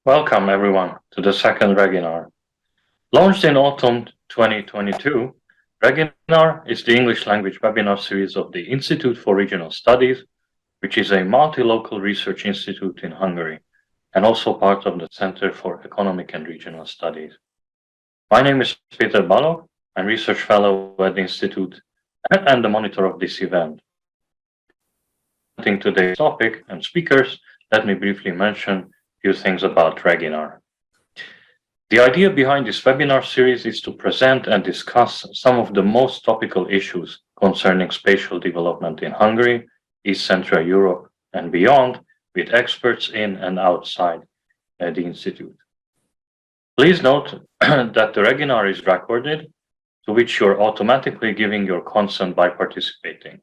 Welcome everyone to the second Reginar. Launched in autumn 2022, Reginar is the English language webinar series of the Institute for Regional Studies, which is a multi-local research institute in Hungary and also part of the Center for Economic and Regional Studies. My name is Peter Balog. I'm research fellow at the Institute and the monitor of this event. Presenting today's topic and speakers, let me briefly mention a few things about Reginar. The idea behind this webinar series is to present and discuss some of the most topical issues concerning spatial development in Hungary, East Central Europe, and beyond, with experts in and outside the Institute. Please note that the Reginar is recorded, to which you're automatically giving your consent by participating.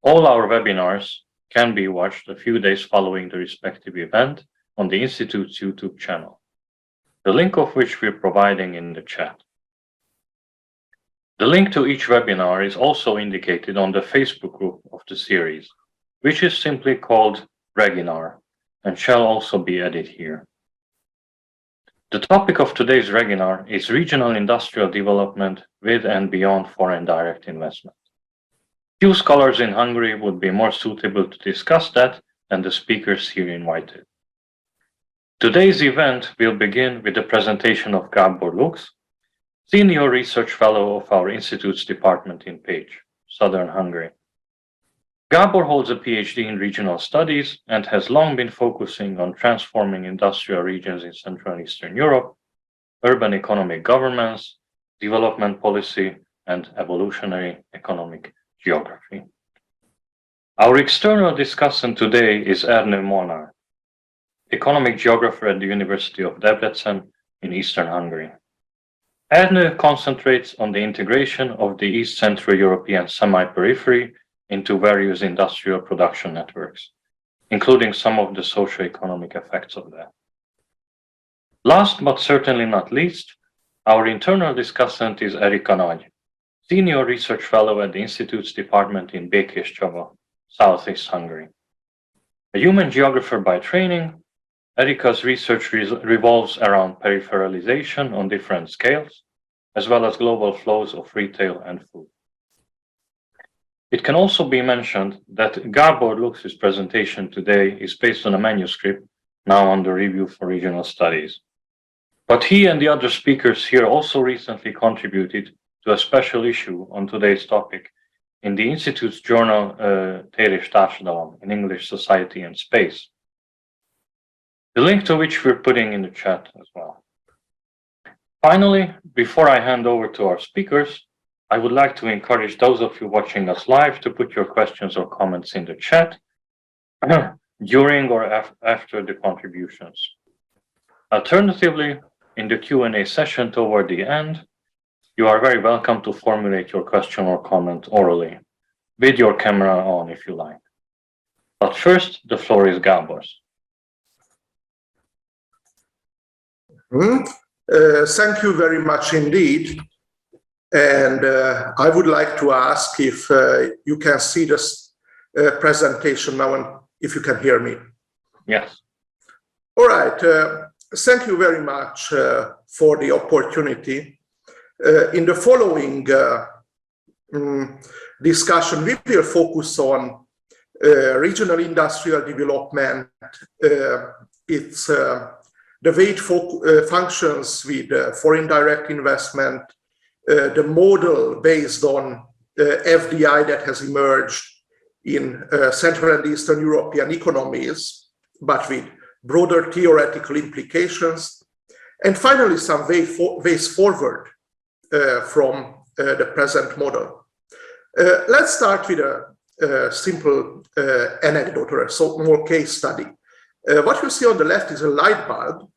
All our webinars can be watched a few days following the respective event on the Institute's YouTube channel, the link of which we're providing in the chat. The link to each webinar is also indicated on the Facebook group of the series, which is simply called Reginar and shall also be added here. The topic of today's Reginar is regional industrial development with and beyond foreign direct investment. Few scholars in Hungary would be more suitable to discuss that than the speakers here invited. Today's event will begin with the presentation of Gábor Lux, Senior Research Fellow of our Institute's Department in Pécs, Southern Hungary. Gábor holds a PhD in Regional Studies and has long been focusing on transforming industrial regions in Central and Eastern Europe, urban economic governance, development policy, and evolutionary economic geography. Our external discussant today is Ernő Molnár, economic geographer at the University of Debrecen in Eastern Hungary. Ernő concentrates on the integration of the East Central European semi-periphery into various industrial production networks, including some of the socio-economic effects of that. Last but certainly not least, our internal discussant is Erika Nagy, Senior Research Fellow at the Institute's Department in Békéscsaba, Southeast Hungary. A human geographer by training, Erika's research revolves around peripheralization on different scales, as well as global flows of retail and food. It can also be mentioned that Gábor Lux's presentation today is based on a manuscript now under review for regional studies. But he and the other speakers here also recently contributed to a special issue on today's topic in the Institute's journal Tér és Társadalom, in English Society and Space, the link to which we're putting in the chat as well. Finally, before I hand over to our speakers, I would like to encourage those of you watching us live to put your questions or comments in the chat during or after the contributions. Alternatively, in the Q&A session toward the end, you are very welcome to formulate your question or comment orally, with your camera on if you like. But first, the floor is Gábor's. Thank you very much indeed. And I would like to ask if you can see this presentation now and if you can hear me. Yes. All right. Thank you very much for the opportunity. In the following discussion, we will focus on regional industrial development, its the way it functions with foreign direct investment, the model based on FDI that has emerged in Central and Eastern European economies, but with broader theoretical implications, and finally some ways forward from the present model. Let's start with a simple anecdote or a small case study. What you see on the left is a light bulb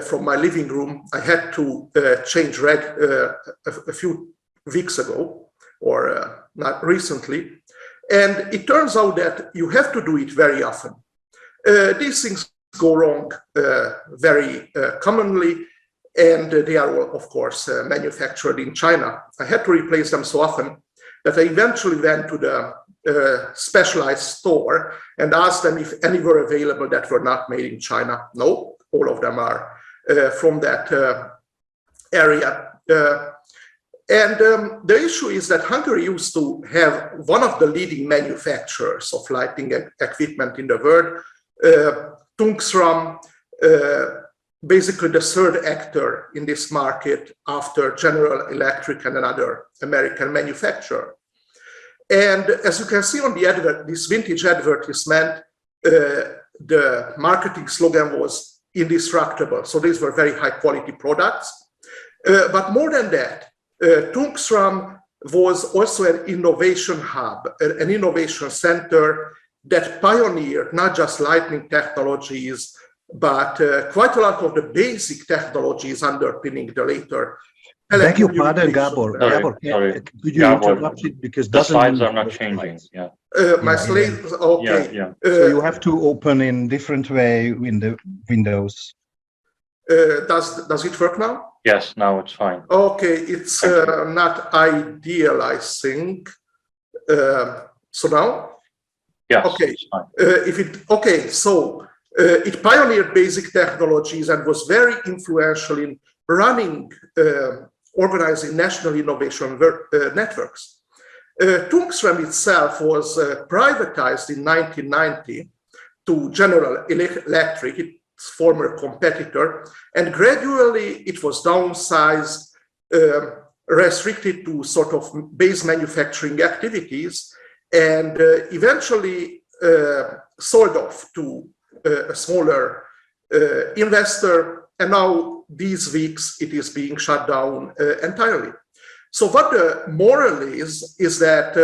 from my living room. I had to change a few weeks ago, or not recently, and it turns out that you have to do it very often. These things go wrong very commonly, and they are, of course, manufactured in China. I had to replace them so often that I eventually went to the specialized store and asked them if any were available that were not made in China. No, all of them are from that area. The issue is that Hungary used to have one of the leading manufacturers of lighting equipment in the world, Tungsram, basically the third actor in this market after General Electric and another American manufacturer. And as you can see on the advert, this vintage advertisement, the marketing slogan was indestructible. So these were very high quality products. But more than that, Tungsram was also an innovation hub, an innovation center that pioneered not just lighting technologies, but quite a lot of the basic technologies underpinning the later. Beg your pardon, Gabor. Sorry. Could you interrupt it because the slides are not changing? Yeah. My slides. Okay. Yeah. So you have to open in different way in the windows. Does it work now? Yes, now it's fine. Okay, it's not ideal, I think. So now? Yes. Okay. It's fine. So it pioneered basic technologies and was very influential in running, organizing national innovation networks. Tungsram itself was privatized in 1990 to General Electric, its former competitor, and gradually it was downsized, restricted to sort of base manufacturing activities, and eventually sold off to a smaller investor. And now these weeks it is being shut down entirely. So what the moral is that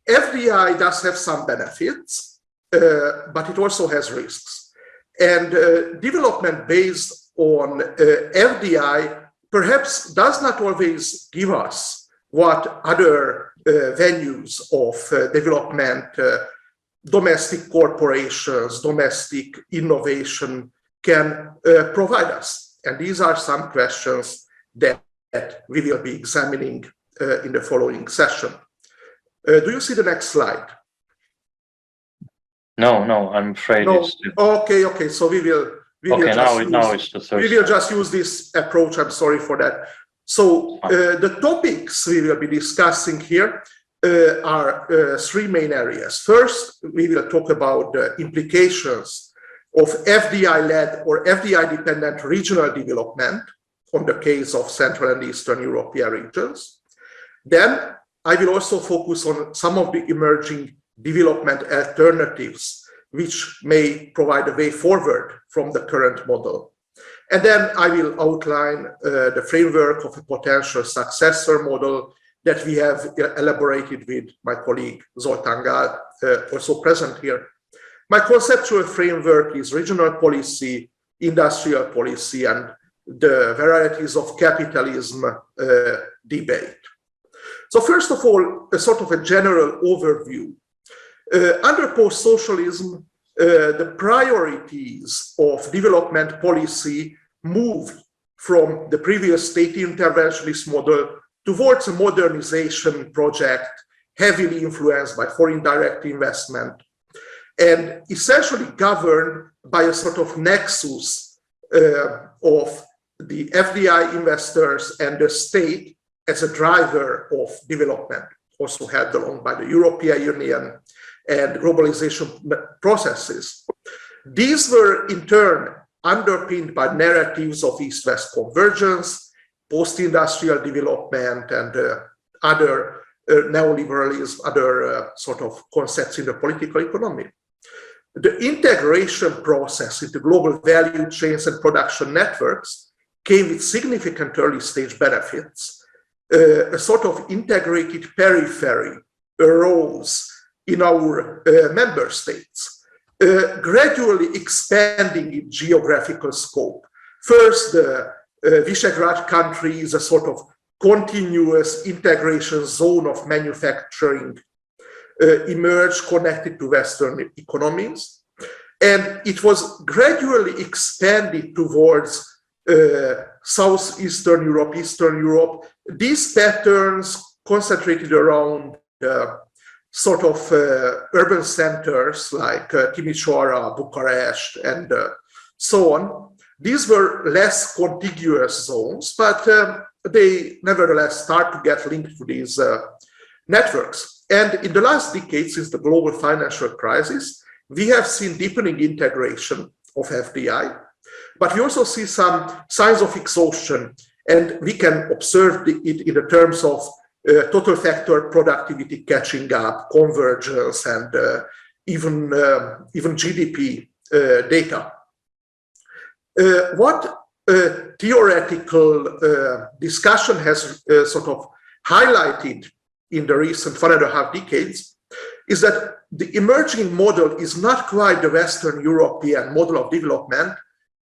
FDI does have some benefits, but it also has risks. And development based on FDI perhaps does not always give us what other venues of development, domestic corporations, domestic innovation can provide us. And these are some questions that we will be examining in the following session. Do you see the next slide? No, I'm afraid No. it's... Okay, so we will now it's the third. We will just use this approach. I'm sorry for that. So the topics we will be discussing here are three main areas. First, we will talk about the implications of FDI-led or FDI-dependent regional development on the case of Central and Eastern European regions. Then I will also focus on some of the emerging development alternatives which may provide a way forward from the current model. And then I will outline the framework of a potential successor model that we have elaborated with my colleague Zoltán Gál, also present here. My conceptual framework is regional policy, industrial policy, and the varieties of capitalism debate. So first of all, a sort of a general overview. Under post-socialism, the priorities of development policy moved from the previous state interventionist model towards a modernization project heavily influenced by foreign direct investment and essentially governed by a sort of nexus of the FDI investors and the state as a driver of development, also helped along by the European Union and globalization processes. These were in turn underpinned by narratives of East-West convergence, post-industrial development, and other neoliberalism, other sort of concepts in the political economy. The integration process into global value chains and production networks came with significant early stage benefits. A sort of integrated periphery arose in our member states, gradually expanding in geographical scope. First, the Visegrad countries, a sort of continuous integration zone of manufacturing, emerged connected to Western economies. And it was gradually expanded towards Southeastern Europe, Eastern Europe. These patterns concentrated around sort of urban centers like Timisoara, Bucharest, and so on. These were less contiguous zones, but they nevertheless start to get linked to these networks. And in the last decade, since the global financial crisis, we have seen deepening integration of FDI, but we also see some signs of exhaustion, and we can observe it in the terms of total factor productivity catching up, convergence, and even GDP data. What theoretical discussion has sort of highlighted in the recent 1.5 decades is that the emerging model is not quite the Western European model of development,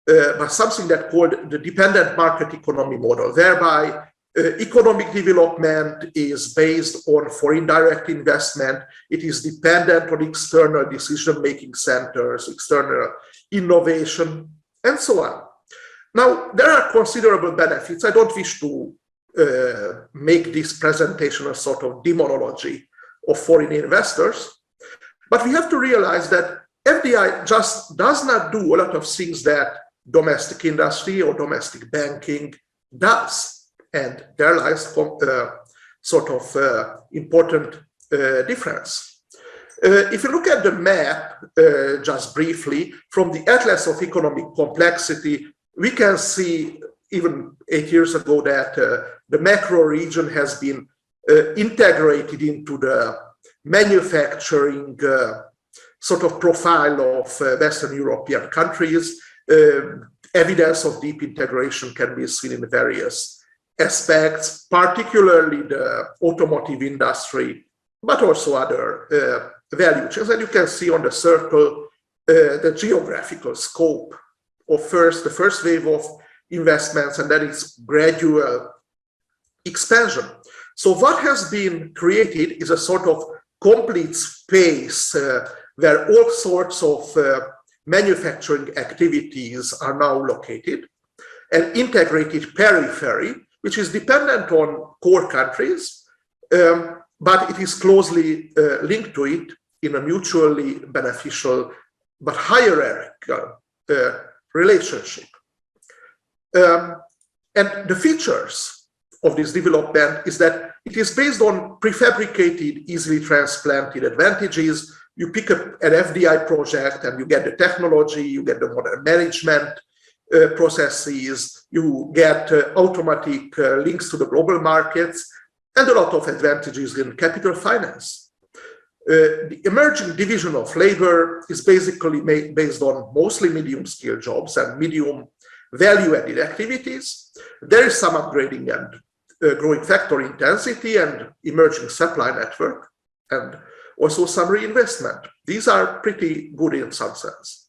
but something that called the dependent market economy model, whereby economic development is based on foreign direct investment. It is dependent on external decision-making centers, external innovation, and so on. Now, there are considerable benefits. I don't wish to make this presentation a sort of demonology of foreign investors, but we have to realize that FDI just does not do a lot of things that domestic industry or domestic banking does, and there lies sort of important difference. If you look at the map, just briefly, from the Atlas of Economic Complexity, we can see even 8 years ago that the macro region has been integrated into the manufacturing sort of profile of Western European countries. Evidence of deep integration can be seen in various aspects, particularly the automotive industry, but also other value chains. And you can see on the circle the geographical scope of the first wave of investments, and then its gradual expansion. So what has been created is a sort of complete space where all sorts of manufacturing activities are now located, an integrated periphery, which is dependent on core countries, but it is closely linked to it in a mutually beneficial but hierarchical relationship. And the features of this development is that it is based on prefabricated, easily transplanted advantages. You pick up an FDI project and you get the technology, you get the modern management processes, you get automatic links to the global markets, and a lot of advantages in capital finance. The emerging division of labor is basically based on mostly medium-skilled jobs and medium value-added activities. There is some upgrading and growing factor intensity and emerging supply network, and also some reinvestment. These are pretty good in some sense.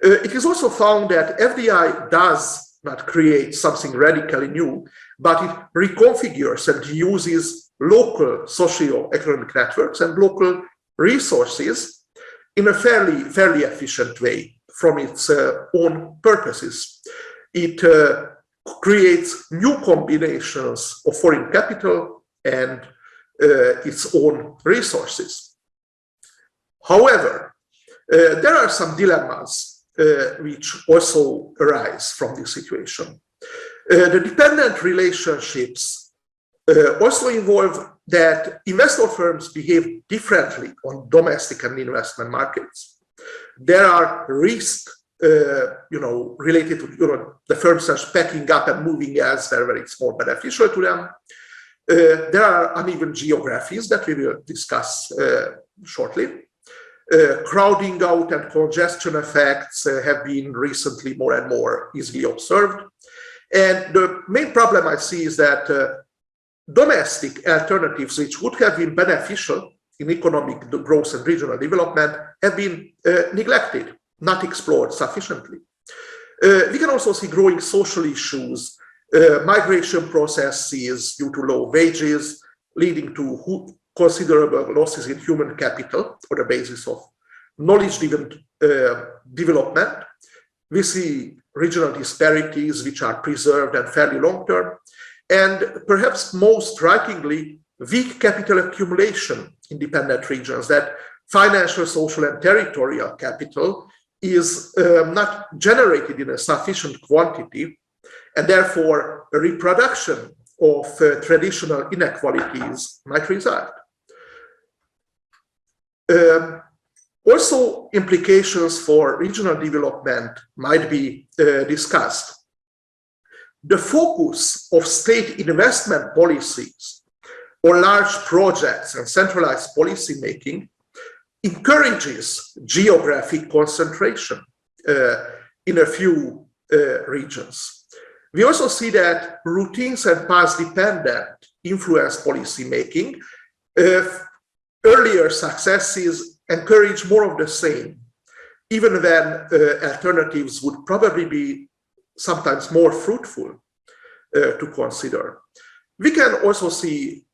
It is also found that FDI does not create something radically new, but it reconfigures and uses local socio-economic networks and local resources in a fairly efficient way from its own purposes. It creates new combinations of foreign capital and its own resources. However, there are some dilemmas which also arise from this situation. The dependent relationships also involve that investor firms behave differently on domestic and investment markets. There are risks related to the firms are packing up and moving elsewhere where it's more beneficial to them. There are uneven geographies that we will discuss shortly. Crowding out and congestion effects have been recently more and more easily observed. And the main problem I see is that domestic alternatives, which would have been beneficial in economic growth and regional development, have been neglected, not explored sufficiently. We can also see growing social issues, migration processes due to low wages, leading to considerable losses in human capital on the basis of knowledge-driven development. We see regional disparities which are preserved and fairly long-term. And perhaps most strikingly, weak capital accumulation in dependent regions, that financial, social, and territorial capital is not generated in a sufficient quantity, and therefore a reproduction of traditional inequalities might result. Also, implications for regional development might be discussed. The focus of state investment policies or large projects and centralized policy making encourages geographic concentration in a few regions. We also see that routines and paths dependent influence policy making. Earlier successes encourage more of the same, even when alternatives would probably be sometimes more fruitful to consider. We can also see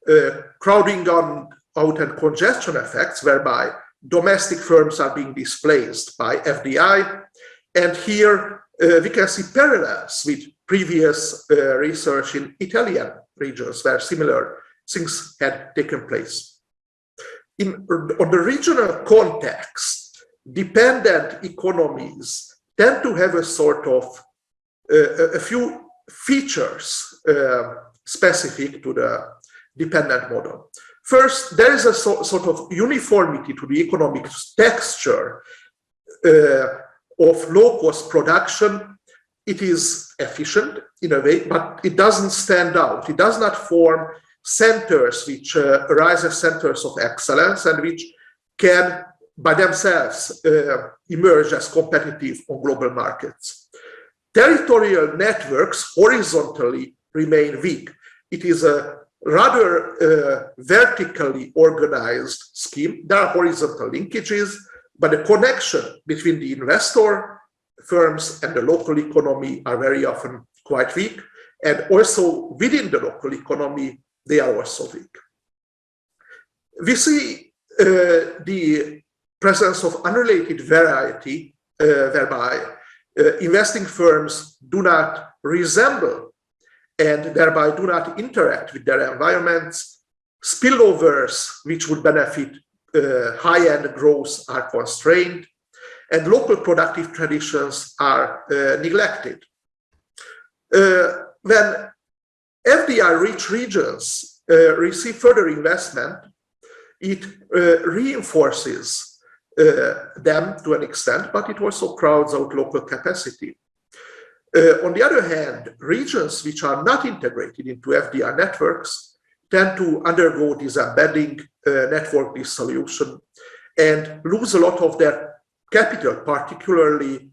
crowding out and congestion effects, whereby domestic firms are being displaced by FDI. And here we can see parallels with previous research in Italian regions where similar things had taken place. On the regional context, dependent economies tend to have a sort of a few features specific to the dependent model. First, there is a sort of uniformity to the economic texture of low-cost production. It is efficient in a way, but it doesn't stand out. It does not form centers which arise as centers of excellence and which can by themselves emerge as competitive on global markets. Territorial networks horizontally remain weak. It is a rather vertically organized scheme. There are horizontal linkages, but the connection between the investor firms and the local economy are very often quite weak. And also within the local economy, they are also weak. We see the presence of unrelated variety, whereby investing firms do not resemble and thereby do not interact with their environments. Spillovers which would benefit high-end growth are constrained, and local productive traditions are neglected. When FDI-rich regions receive further investment, it reinforces them to an extent, but it also crowds out local capacity. On the other hand, regions which are not integrated into FDI networks tend to undergo disembedding, network dissolution, and lose a lot of their capital, particularly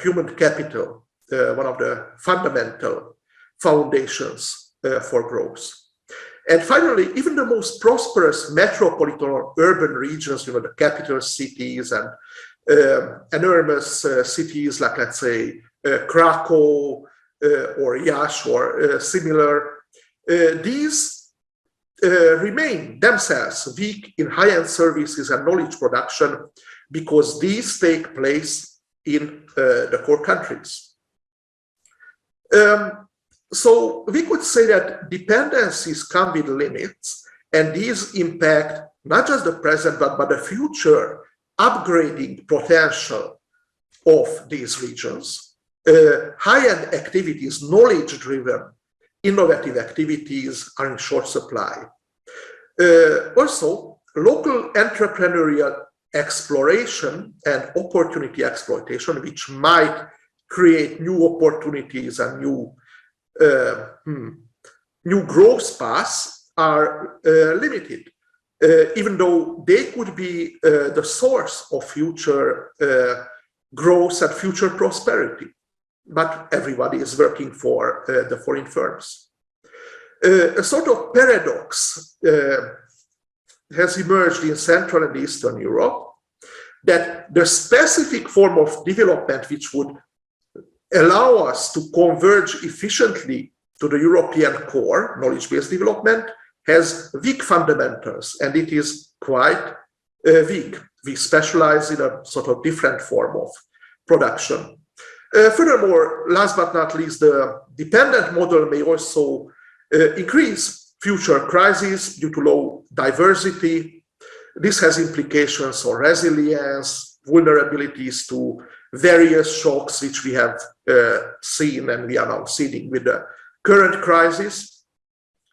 human capital, one of the fundamental foundations for growth. And finally, even the most prosperous metropolitan or urban regions, the capital cities and enormous cities like, let's say, Krakow or Yash or similar, these remain themselves weak in high-end services and knowledge production because these take place in the core countries. So we could say that dependencies come with limits, and these impact not just the present, but the future upgrading potential of these regions. High-end activities, knowledge-driven, innovative activities are in short supply. Also, local entrepreneurial exploration and opportunity exploitation, which might create new opportunities and new growth paths, are limited, even though they could be the source of future growth and future prosperity. But everybody is working for the foreign firms. A sort of paradox has emerged in Central and Eastern Europe, that the specific form of development which would allow us to converge efficiently to the European core, knowledge-based development, has weak fundamentals, and it is quite weak. We specialize in a sort of different form of production. Furthermore, last but not least, the dependent model may also increase future crises due to low diversity. This has implications on resilience, vulnerabilities to various shocks which we have seen and we are now seeing with the current crisis,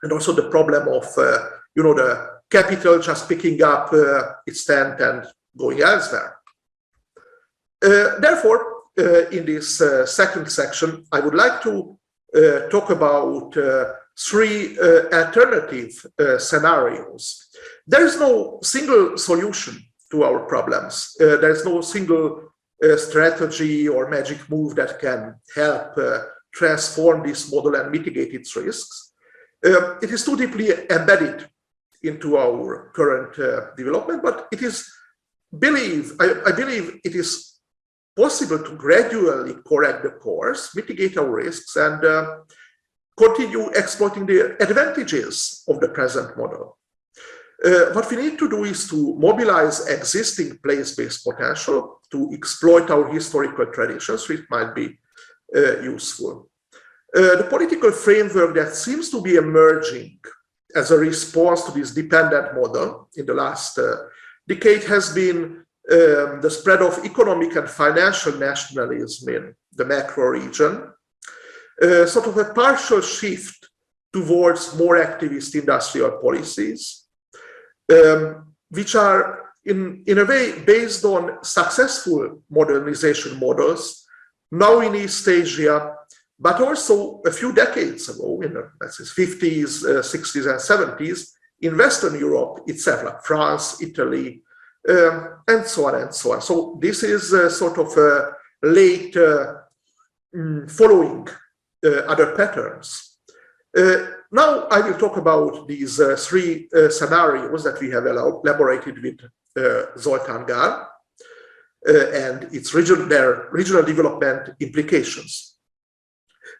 and also the problem of the capital just picking up its tent and going elsewhere. Therefore, in this second section, I would like to talk about three alternative scenarios. There is no single solution to our problems. There is no single strategy or magic move that can help transform this model and mitigate its risks. It is too deeply embedded into our current development, but it is I believe it is possible to gradually correct the course, mitigate our risks, and continue exploiting the advantages of the present model. What we need to do is to mobilize existing place-based potential to exploit our historical traditions, which might be useful. The political framework that seems to be emerging as a response to this dependent model in the last decade has been the spread of economic and financial nationalism in the macro region, sort of a partial shift towards more activist industrial policies, which are in a way based on successful modernization models now in East Asia, but also a few decades ago, in the 50s, 60s, and 70s, in Western Europe itself, like France, Italy, and so on and so on. So this is sort of a late following other patterns. Now I will talk about these three scenarios that we have elaborated with Zoltán Gál and their regional development implications.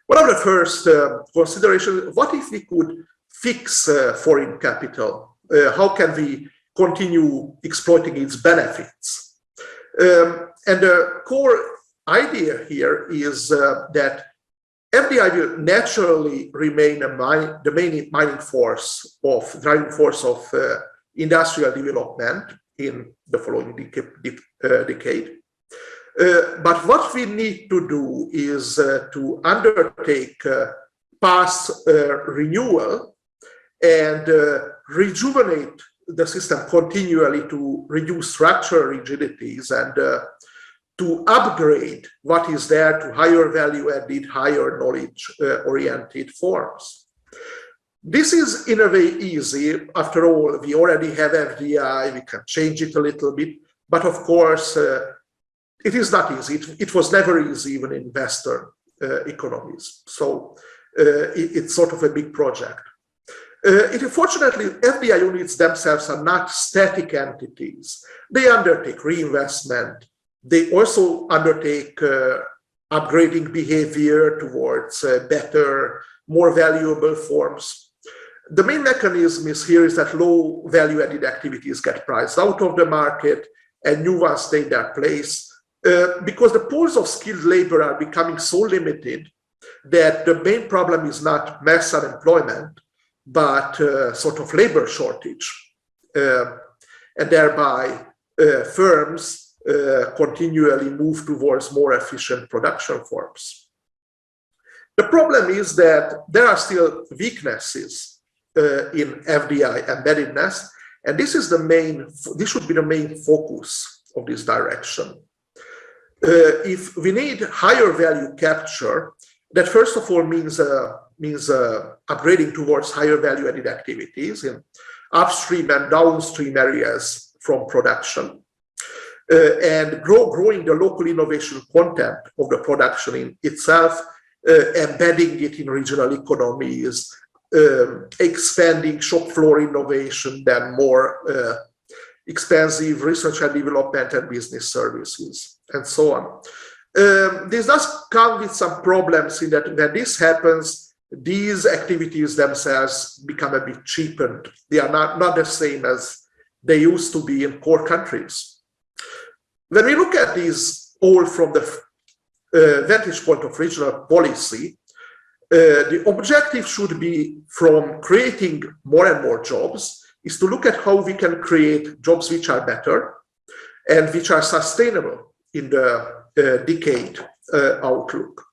One of the first considerations, what if we could fix foreign capital? How can we continue exploiting its benefits? And the core idea here is that FDI will naturally remain the main driving force of industrial development in the following decade. But what we need to do is to undertake past renewal and rejuvenate the system continually to reduce structural rigidities and to upgrade what is there to higher value-added, higher knowledge-oriented forms. This is in a way easy. After all, we already have FDI, we can change it a little bit, but of course, it is not easy. It was never easy even in Western economies. So it's sort of a big project. Fortunately, FDI units themselves are not static entities. They undertake reinvestment. They also undertake upgrading behavior towards better, more valuable forms. The main mechanism here is that low value-added activities get priced out of the market and new ones take their place. Because the pools of skilled labor are becoming so limited that the main problem is not mass unemployment, but sort of labor shortage. And thereby firms continually move towards more efficient production forms. The problem is that there are still weaknesses in FDI embeddedness, and this should be the main focus of this direction. If we need higher value capture, that first of all means upgrading towards higher value added activities in upstream and downstream areas from production, and growing the local innovation content of the production in itself, embedding it in regional economies, expanding shop floor innovation, then more expensive research and development and business services, and so on. This does come with some problems in that when this happens, these activities themselves become a bit cheapened. They are not the same as they used to be in core countries. When we look at these all from the vantage point of regional policy, the objective should be, from creating more and more jobs, is to look at how we can create jobs which are better and which are sustainable in the decade outlook.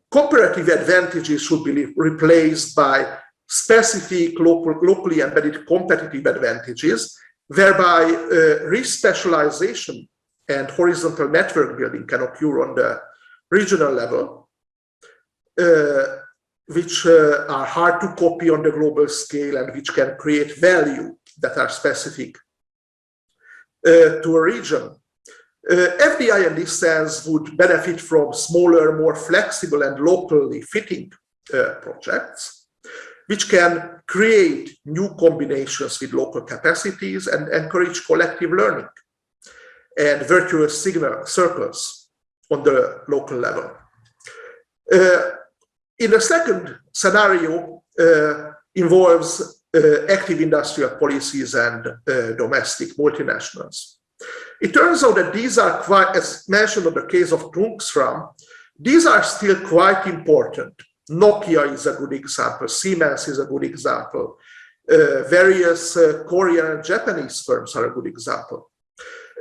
Comparative advantages should be replaced by specific locally embedded competitive advantages, whereby re-specialization and horizontal network building can occur on the regional level, which are hard to copy on the global scale and which can create value that are specific to a region. FDI in this sense would benefit from smaller, more flexible and locally fitting projects, which can create new combinations with local capacities and encourage collective learning and virtuous circles on the local level. In the second scenario, involves active industrial policies and domestic multinationals. It turns out that these are quite, as mentioned in the case of Tungsram, these are still quite important. Nokia is a good example, Siemens is a good example, various Korean and Japanese firms are a good example.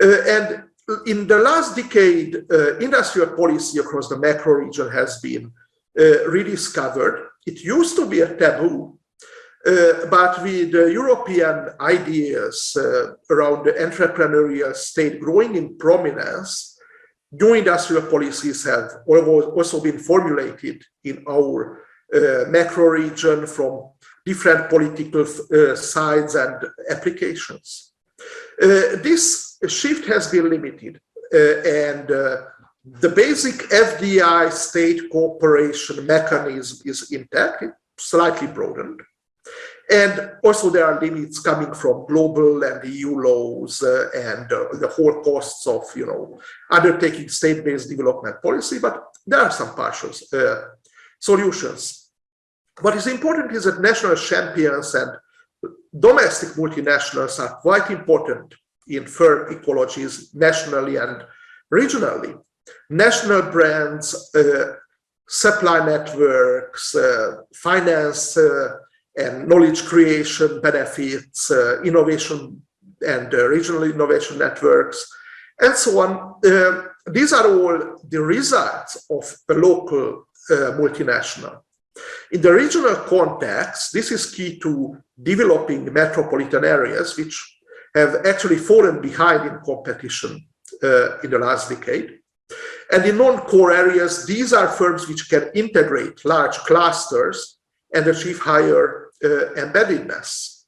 And in the last decade, industrial policy across the macro region has been rediscovered. It used to be a taboo, but with European ideas around the entrepreneurial state growing in prominence, new industrial policies have also been formulated in our macro region from different political sides and applications. This shift has been limited, and the basic FDI state cooperation mechanism is intact, slightly broadened. And also there are limits coming from global and EU laws and the whole costs of, undertaking state-based development policy, but there are some partial solutions. What is important is that national champions and domestic multinationals are quite important in firm ecologies nationally and regionally. National brands, supply networks, finance and knowledge creation benefits, innovation and regional innovation networks, and so on. These are all the results of a local multinational. In the regional context, this is key to developing metropolitan areas, which have actually fallen behind in competition in the last decade. And in non-core areas, these are firms which can integrate large clusters and achieve higher embeddedness.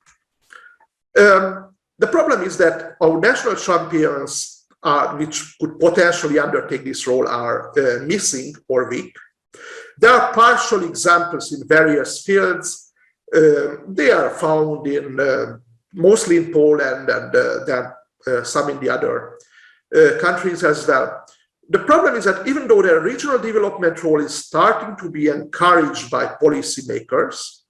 The problem is that our national champions, which could potentially undertake this role, are missing or weak. There are partial examples in various fields. They are found in mostly in Poland and then some in the other countries as well. The problem is that even though their regional development role is starting to be encouraged by policymakers,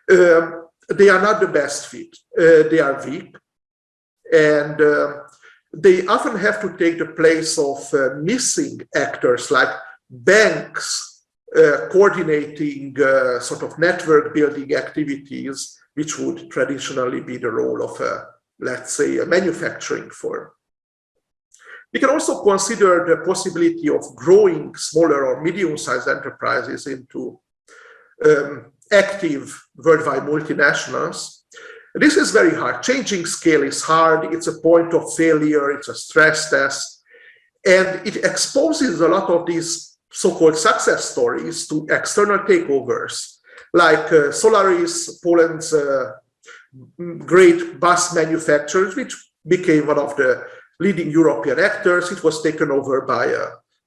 they are not the best fit. They are weak, and they often have to take the place of missing actors like banks coordinating sort of network building activities, which would traditionally be the role of let's say, a manufacturing firm. We can also consider the possibility of growing smaller or medium-sized enterprises into active worldwide multinationals. This is very hard. Changing scale is hard. It's a point of failure. It's a stress test. And it exposes a lot of these so-called success stories to external takeovers, like Solaris, Poland's great bus manufacturer, which became one of the leading European actors. It was taken over by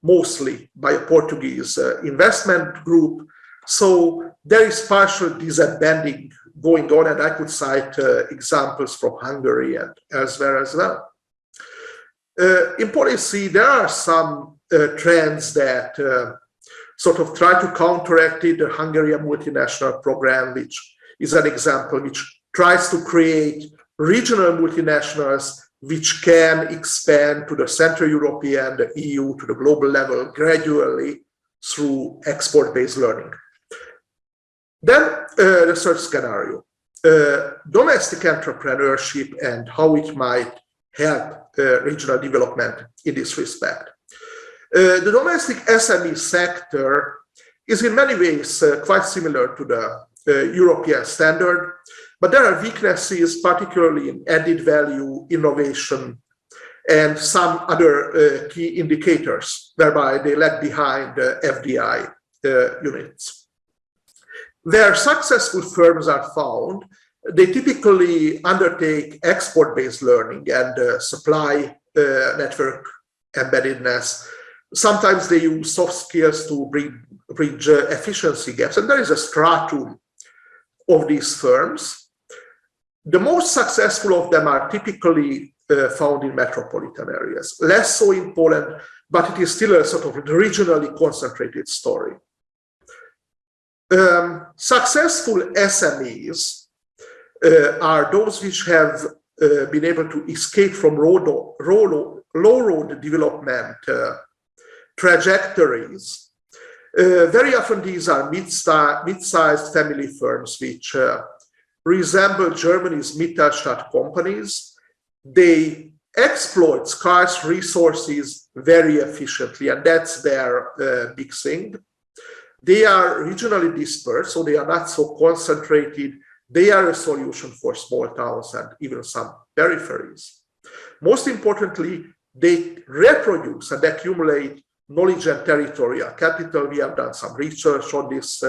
mostly by a Portuguese investment group. So there is partial disbanding going on, and I could cite examples from Hungary and elsewhere as well. In policy, there are some trends that sort of try to counteract it. The Hungarian multinational program, which is an example, which tries to create regional multinationals which can expand to the Central European, the EU, to the global level gradually, through export-based learning. Then the third scenario, domestic entrepreneurship and how it might help regional development in this respect. The domestic SME sector is in many ways quite similar to the European standard, but there are weaknesses, particularly in added value, innovation, and some other key indicators, whereby they lag behind FDI units. Where successful firms are found, they typically undertake export-based learning and supply network embeddedness. Sometimes they use soft skills to bridge efficiency gaps, and there is a stratum of these firms. The most successful of them are typically found in metropolitan areas. Less so in Poland, but it is still a sort of regionally concentrated story. Successful SMEs are those which have been able to escape from low road development trajectories. Very often these are mid-sized family firms which resemble Germany's Mittelstand companies. They exploit scarce resources very efficiently, and that's their big thing. They are regionally dispersed, so they are not so concentrated. They are a solution for small towns and even some peripheries. Most importantly, they reproduce and accumulate knowledge and territorial capital. We have done some research on this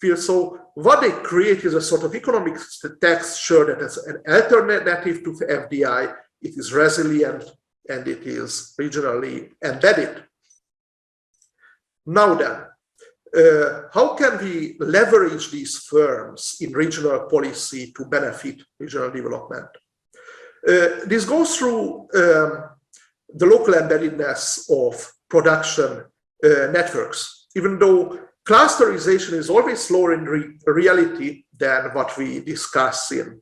field. So what they create is a sort of economic texture that is an alternative to FDI. It is resilient and it is regionally embedded. Now then, how can we leverage these firms in regional policy to benefit regional development? This goes through the local embeddedness of production networks, even though clusterization is always slower in reality than what we discuss in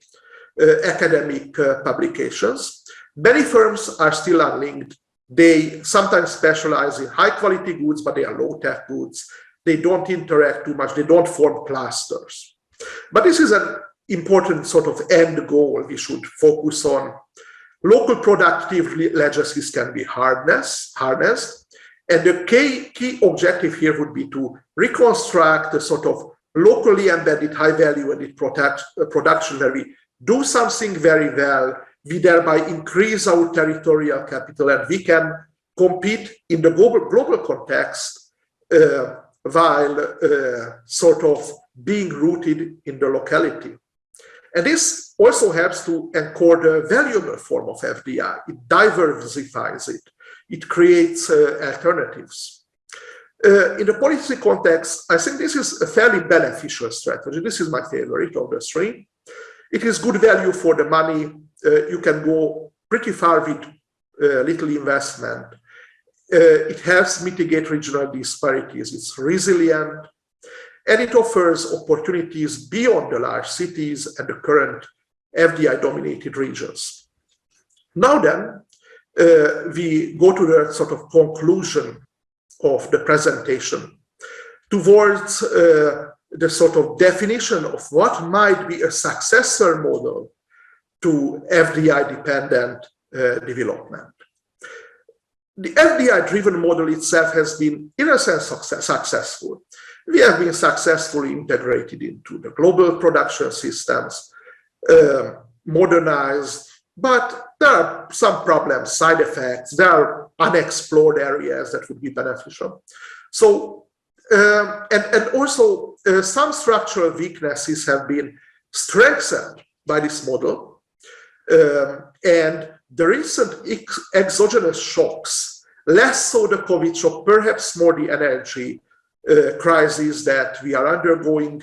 academic publications. Many firms are still unlinked. They sometimes specialize in high quality goods, but they are low tech goods. They don't interact too much. They don't form clusters. But this is an important sort of end goal we should focus on. Local productive legacies can be harnessed. And the key objective here would be to reconstruct a sort of locally embedded high value added production where we do something very well. We thereby increase our territorial capital and we can compete in the global context while sort of being rooted in the locality. And this also helps to anchor the valuable form of FDI. It diversifies it. It creates alternatives. In the policy context, I think this is a fairly beneficial strategy. This is my favorite of the three. It is good value for the money. You can go pretty far with little investment. It helps mitigate regional disparities. It's resilient. And it offers opportunities beyond the large cities and the current FDI-dominated regions. Now then, we go to the sort of conclusion of the presentation towards the sort of definition of what might be a successor model to FDI-dependent development. The FDI-driven model itself has been, in a sense, successful. We have been successfully integrated into the global production systems, modernized, but there are some problems, side effects, there are unexplored areas that would be beneficial. So, and also some structural weaknesses have been strengthened by this model. And the recent exogenous shocks, less so the COVID shock, perhaps more the energy crisis that we are undergoing,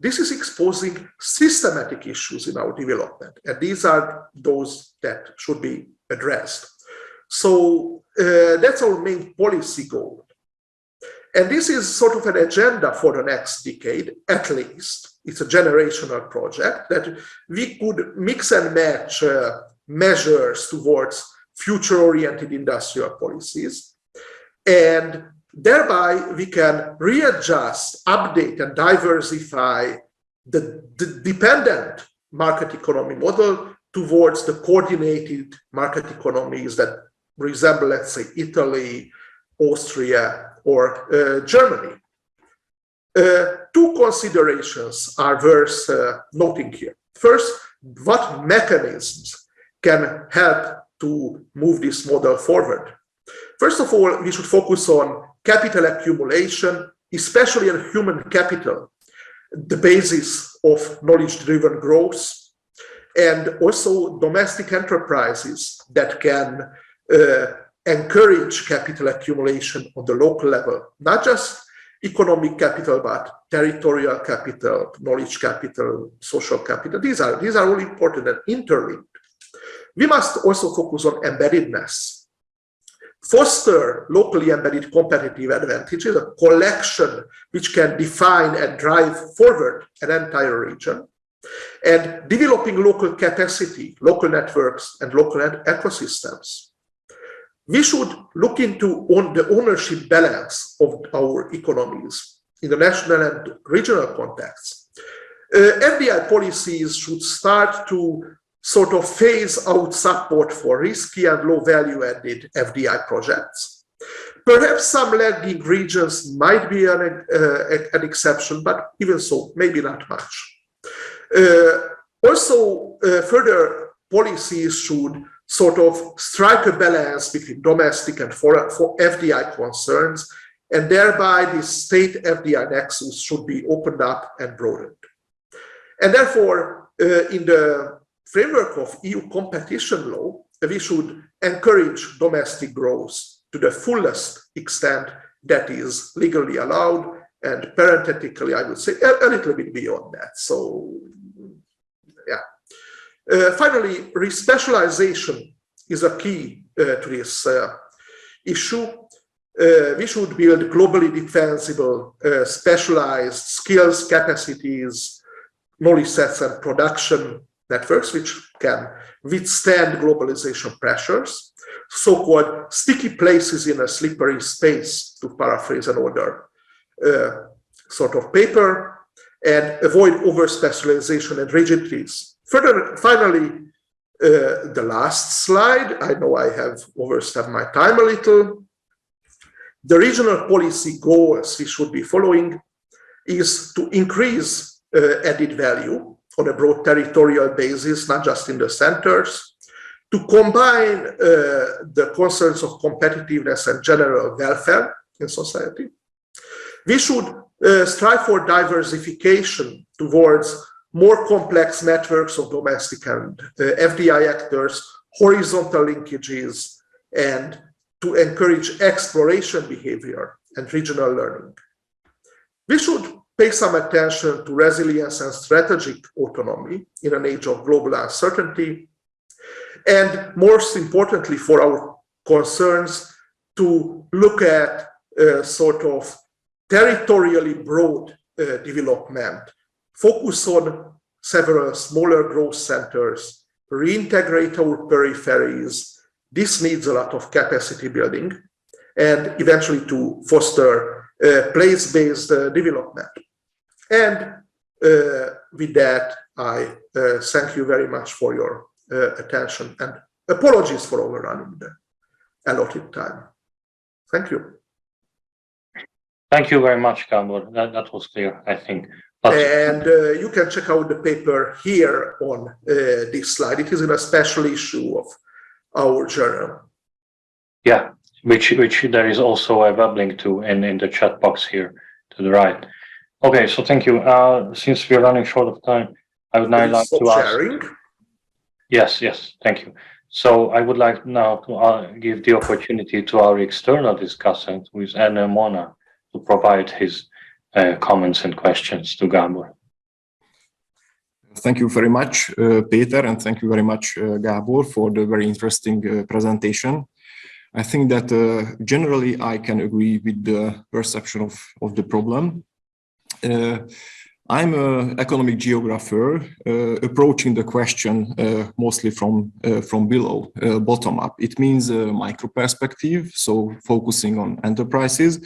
this is exposing systematic issues in our development. And these are those that should be addressed. So that's our main policy goal. And this is sort of an agenda for the next decade, at least. It's a generational project that we could mix and match measures towards future-oriented industrial policies. And thereby we can readjust, update, and diversify the dependent market economy model towards the coordinated market economies that resemble, let's say, Italy, Austria, or Germany. Two considerations are worth noting here. First, what mechanisms can help to move this model forward? First of all, we should focus on capital accumulation, especially in human capital, the basis of knowledge-driven growth, and also domestic enterprises that can encourage capital accumulation on the local level, not just economic capital, but territorial capital, knowledge capital, social capital. These are all important and interlinked. We must also focus on embeddedness. Foster locally embedded competitive advantages, a collection which can define and drive forward an entire region, and developing local capacity, local networks, and local ecosystems. We should look into the ownership balance of our economies in the national and regional context. FDI policies should start to sort of phase out support for risky and low value added FDI projects. Perhaps some lagging regions might be an exception, but even so, maybe not much. Further policies should sort of strike a balance between domestic and foreign FDI concerns, and thereby the state FDI nexus should be opened up and broadened. And therefore, in the framework of EU competition law, we should encourage domestic growth to the fullest extent that is legally allowed, and parenthetically, I would say a little bit beyond that. So, yeah. Finally, respecialization is a key to this issue. We should build globally defensible, specialized skills, capacities, knowledge sets, and production networks which can withstand globalization pressures, so-called sticky places in a slippery space, to paraphrase an older sort of paper, and avoid over-specialization and rigidities. Finally, the last slide, I know I have overstepped my time a little. The regional policy goals we should be following is to increase added value on a broad territorial basis, not just in the centers, to combine the concerns of competitiveness and general welfare in society. We should strive for diversification towards more complex networks of domestic and FDI actors, horizontal linkages, and to encourage exploration behavior and regional learning. We should pay some attention to resilience and strategic autonomy in an age of global uncertainty, and most importantly for our concerns, to look at sort of territorially broad development, focus on several smaller growth centers, reintegrate our peripheries. This needs a lot of capacity building, and eventually to foster place-based development. And with that, I thank you very much for your attention, and apologies for overrunning the allotted time. Thank you. Thank you very much, Gabor. That was clear, I think. And you can check out the paper here on this slide. It is in a special issue of our journal. Yeah, which there is also a web link to in the chat box here to the right. Okay, so thank you. Since we're running short of time, I would now like to ask. Sharing. Yes, thank you. So I would like now to give the opportunity to our external discussant, who is Anna Mona, to provide his comments and questions to Gabor. Thank you very much, Peter, and thank you very much, Gabor, for the very interesting presentation. I think that generally I can agree with the perception of the problem. I'm an economic geographer approaching the question mostly from below, bottom up. It means micro perspective, so focusing on enterprises,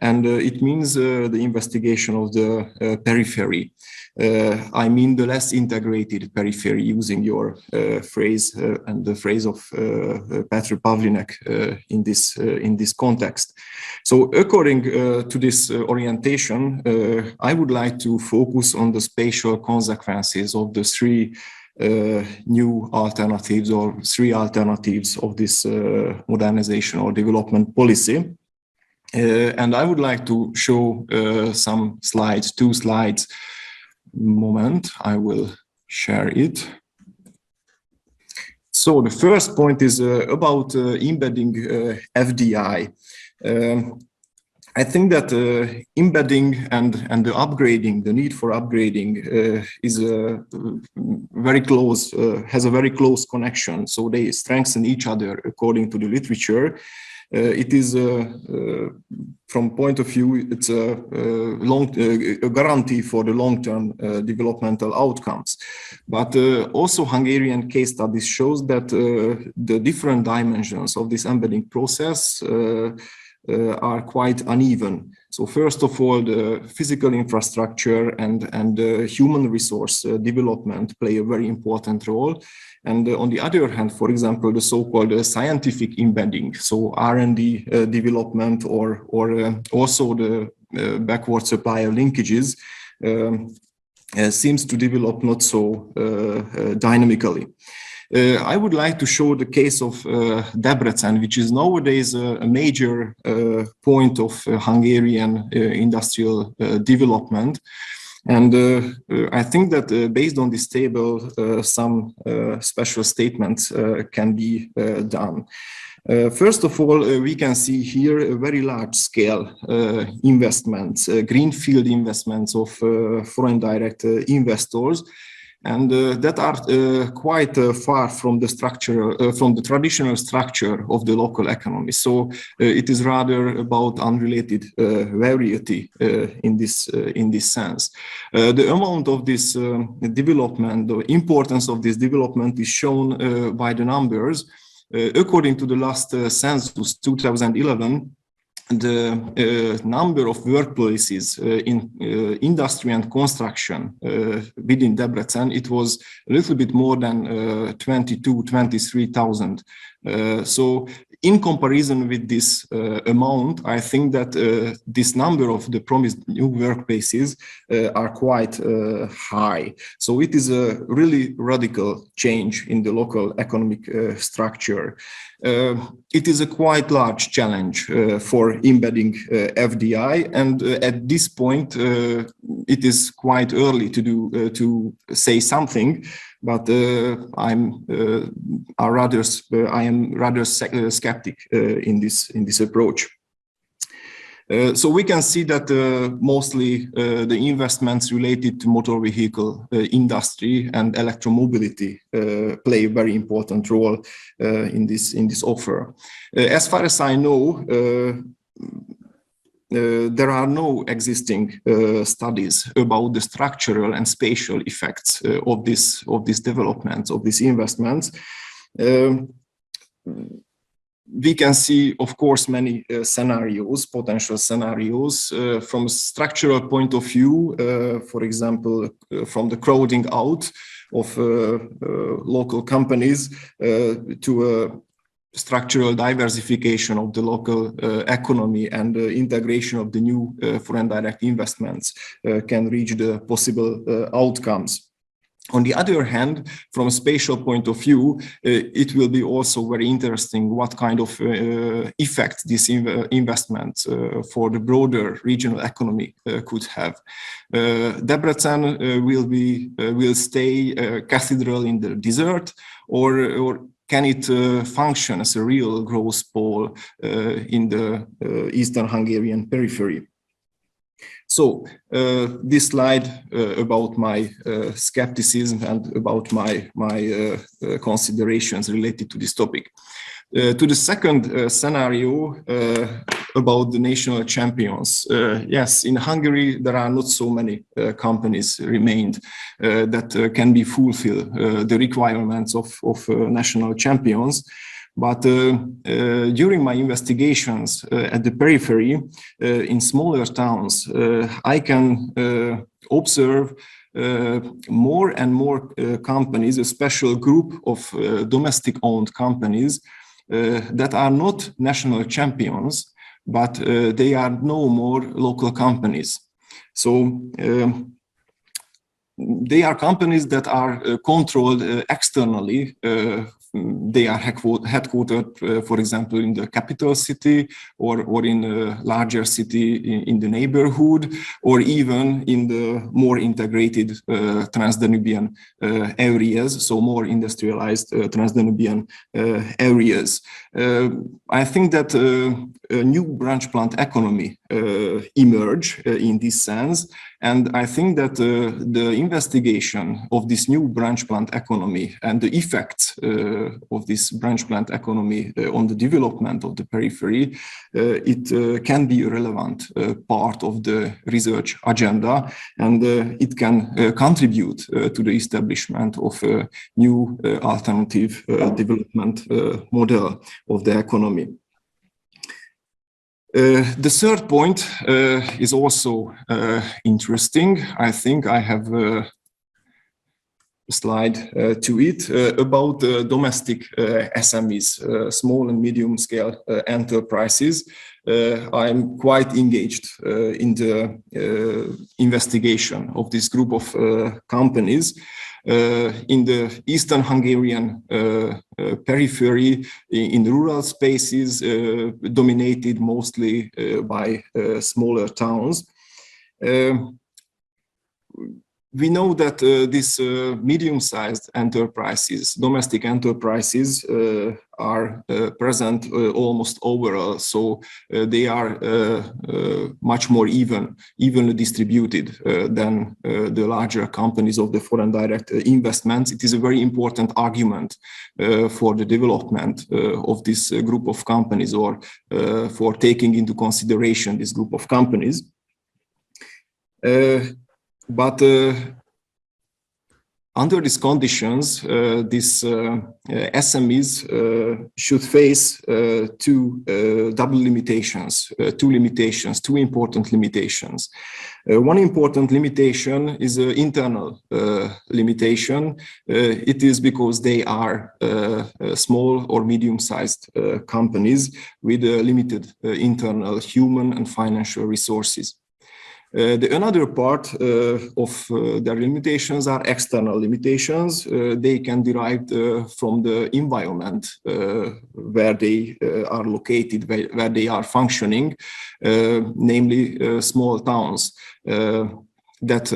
and it means the investigation of the periphery. I mean the less integrated periphery, using your phrase and the phrase of Petr Pavlinek in this context. So according to this orientation, I would like to focus on the spatial consequences of the three new alternatives, or three alternatives of this modernization or development policy. And I would like to show some slides, two slides. Moment, I will share it. So the first point is about embedding FDI. I think that embedding and the upgrading, the need for upgrading is very close, has a very close connection. So they strengthen each other according to the literature. It is, from point of view, it's a guarantee for the long-term developmental outcomes. But also Hungarian case studies shows that the different dimensions of this embedding process are quite uneven. So first of all, the physical infrastructure and human resource development play a very important role. And on the other hand, for example, the so-called scientific embedding, so R&D development, or also the backward supplier linkages seems to develop not so dynamically. I would like to show the case of Debrecen, which is nowadays a major point of Hungarian industrial development. And I think that based on this table, some special statements can be done. First of all, we can see here a very large scale investments, greenfield investments of foreign direct investors, and that are quite far from the structure, from the traditional structure of the local economy. So it is rather about unrelated variety in this sense. The amount of this development, the importance of this development is shown by the numbers. According to the last census, 2011, the number of workplaces in industry and construction within Debrecen, it was a little bit more than 23,000. So in comparison with this amount, I think that this number of the promised new workplaces are quite high. So it is a really radical change in the local economic structure. It is a quite large challenge for embedding FDI, and at this point, it is quite early to say something. But I am rather skeptic in this approach. So we can see that mostly the investments related to motor vehicle industry and electromobility play a very important role in this offer. As far as I know, there are no existing studies about the structural and spatial effects of this development, of these investments. We can see, of course, many scenarios, potential scenarios, from a structural point of view, for example, from the crowding out of local companies to a structural diversification of the local economy, and integration of the new foreign direct investments can reach the possible outcomes. On the other hand, from a spatial point of view, it will be also very interesting what kind of effect this investment for the broader regional economy could have. Debrecen will stay a cathedral in the desert, or can it function as a real growth pole in the Eastern Hungarian periphery? So this slide about my skepticism and about my considerations related to this topic. To the second scenario about the national champions. Yes, in Hungary, there are not so many companies remained that can be fulfill the requirements of national champions. But during my investigations at the periphery, in smaller towns, I can observe more and more companies, a special group of domestic-owned companies that are not national champions, but they are no more local companies. So they are companies that are controlled externally. They are headquartered, for example, in the capital city or in a larger city in the neighborhood, or even in the more integrated Transdanubian areas, so more industrialized Transdanubian areas. I think that a new branch plant economy emerge in this sense. And I think that the investigation of this new branch plant economy and the effects of this branch plant economy on the development of the periphery, it can be a relevant part of the research agenda, and it can contribute to the establishment of a new alternative development model of the economy. The third point is also interesting. I think I have a slide to it about domestic SMEs, small and medium scale enterprises. I'm quite engaged in the investigation of this group of companies. In the Eastern Hungarian periphery, in rural spaces, dominated mostly by smaller towns. We know that these medium-sized enterprises, domestic enterprises, are present almost overall, so they are much more evenly distributed than the larger companies of the foreign direct investments. It is a very important argument for the development of this group of companies, or for taking into consideration this group of companies. But under these conditions, these SMEs should face two important limitations. One important limitation is an internal limitation. It is because they are small or medium-sized companies with limited internal human and financial resources. Another part of their limitations are external limitations. They can derive from the environment where they are located, where they are functioning, namely small towns that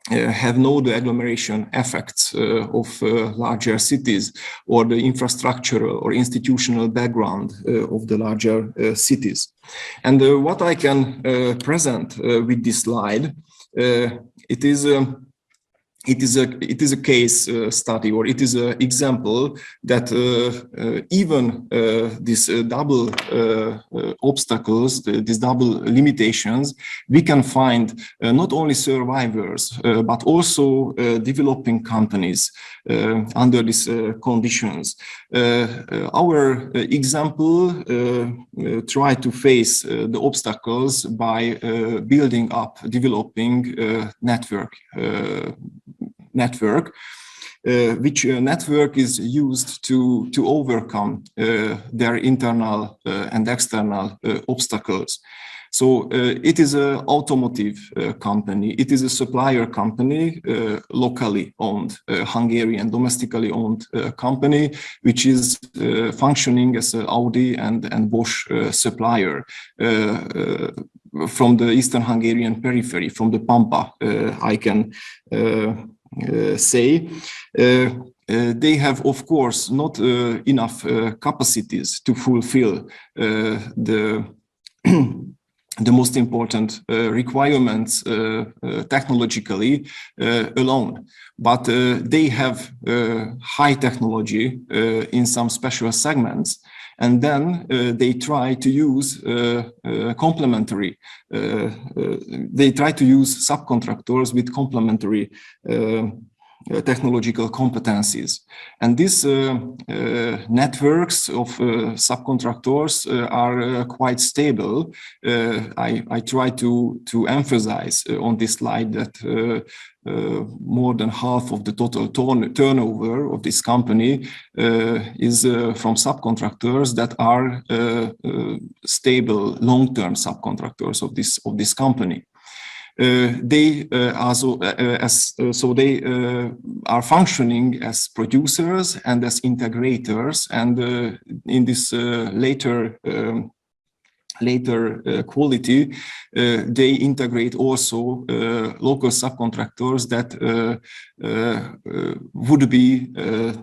have no agglomeration effects of larger cities, or the infrastructural or institutional background of the larger cities. And what I can present with this slide, it is a case study, or it is an example that even these double obstacles, these double limitations, we can find not only survivors, but also developing companies under these conditions. Our example try to face the obstacles by building up, developing network, which network is used to overcome their internal and external obstacles. So it is an automotive company. It is a supplier company, locally owned, Hungarian, domestically owned company, which is functioning as an Audi and Bosch supplier from the Eastern Hungarian periphery, from the Pampa, I can say. They have, of course, not enough capacities to fulfill the the most important requirements technologically alone, but they have high technology in some special segments, and then they try to use complementary. They try to use subcontractors with complementary technological competencies, and these networks of subcontractors are quite stable. I try to emphasize on this slide that more than half of the total turnover of this company is from subcontractors that are stable long-term subcontractors of this company. They also they are functioning as producers and as integrators, and in this later quality, they integrate also local subcontractors that would be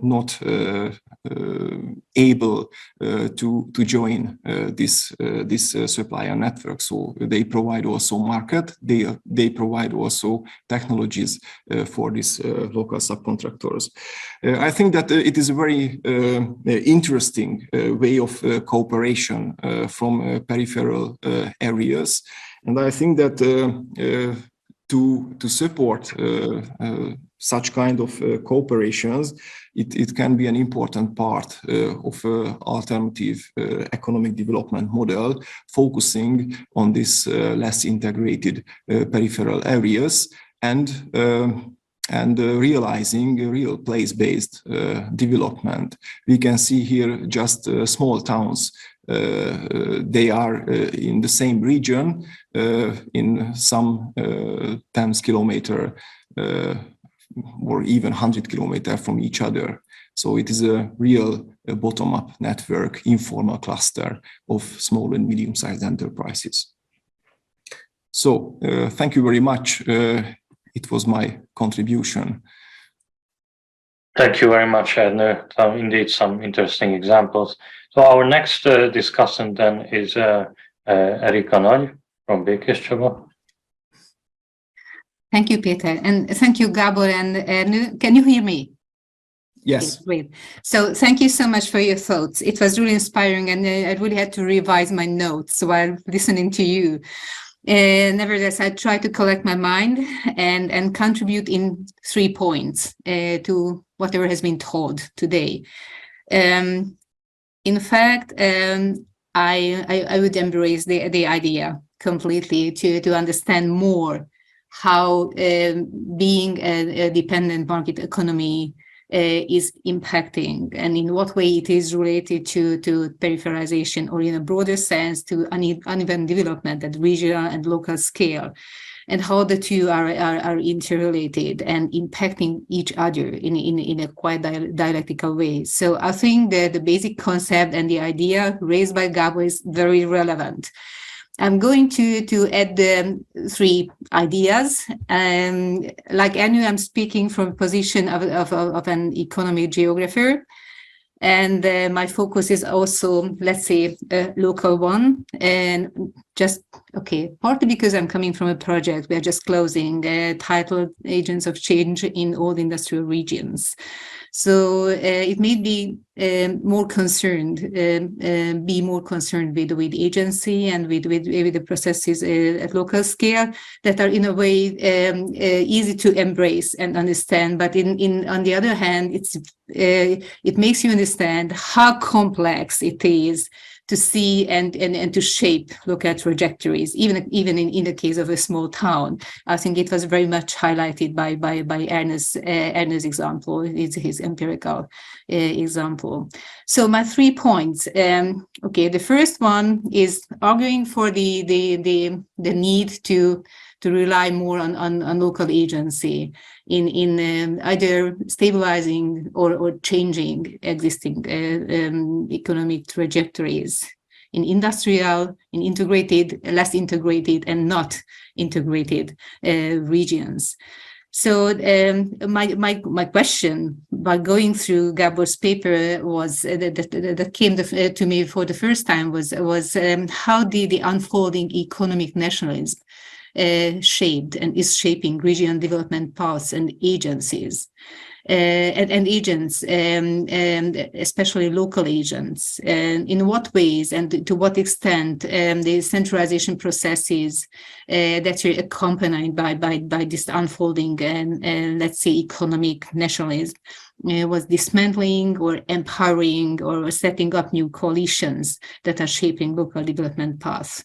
not able to join this supplier network. So they provide also market. They provide also technologies for these local subcontractors. I think that it is a very interesting way of cooperation from peripheral areas, and I think that to support such kind of cooperations, it can be an important part of alternative economic development model, focusing on this less integrated peripheral areas and realizing a real place-based development. We can see here just small towns. They are in the same region, in some 10 kilometer or even 100 kilometers from each other. So it is a real bottom-up network, informal cluster of small and medium-sized enterprises. So thank you very much. It was my contribution. Thank you very much, Edna. Indeed, some interesting examples. So our next discussant then is Erika Nagy from Békéscsaba. Thank you, Peter, and thank you, Gabor and Ernő. Can you hear me? Yes. Okay, great. So thank you so much for your thoughts. It was really inspiring, and I really had to revise my notes while listening to you. Nevertheless, I try to collect my mind and contribute in 3 points to whatever has been told today. In fact, I would embrace the idea completely to understand more how being a dependent market economy is impacting, and in what way it is related to peripherization, or in a broader sense to uneven development at regional and local scale, and how the two are interrelated and impacting each other in a quite dialectical way. So I think that the basic concept and the idea raised by Gabor is very relevant. I'm going to add the 3 ideas. Like Ernő, I'm speaking from a position of an economic geographer. And my focus is also, let's say, a local one. And just, okay, partly because I'm coming from a project we are just closing, titled Agents of Change in All Industrial Regions. So it made me more concerned, be more concerned with agency and with the processes at local scale that are in a way easy to embrace and understand. But on the other hand, it makes you understand how complex it is to see and to shape local trajectories, even in the case of a small town. I think it was very much highlighted by Ernő's example, his empirical example. So my 3 points. Okay, the first one is arguing for the need to rely more on local agency in either stabilizing or changing existing economic trajectories in industrial, in integrated, less integrated, and not integrated regions. So my question by going through Gabor's paper was that came to me for the first time was how did the unfolding economic nationalism shaped and is shaping regional development paths and agencies. And agents, especially local agents, and in what ways and to what extent the centralization processes that are accompanied by this unfolding and let's say economic nationalism was dismantling or empowering or setting up new coalitions that are shaping local development paths.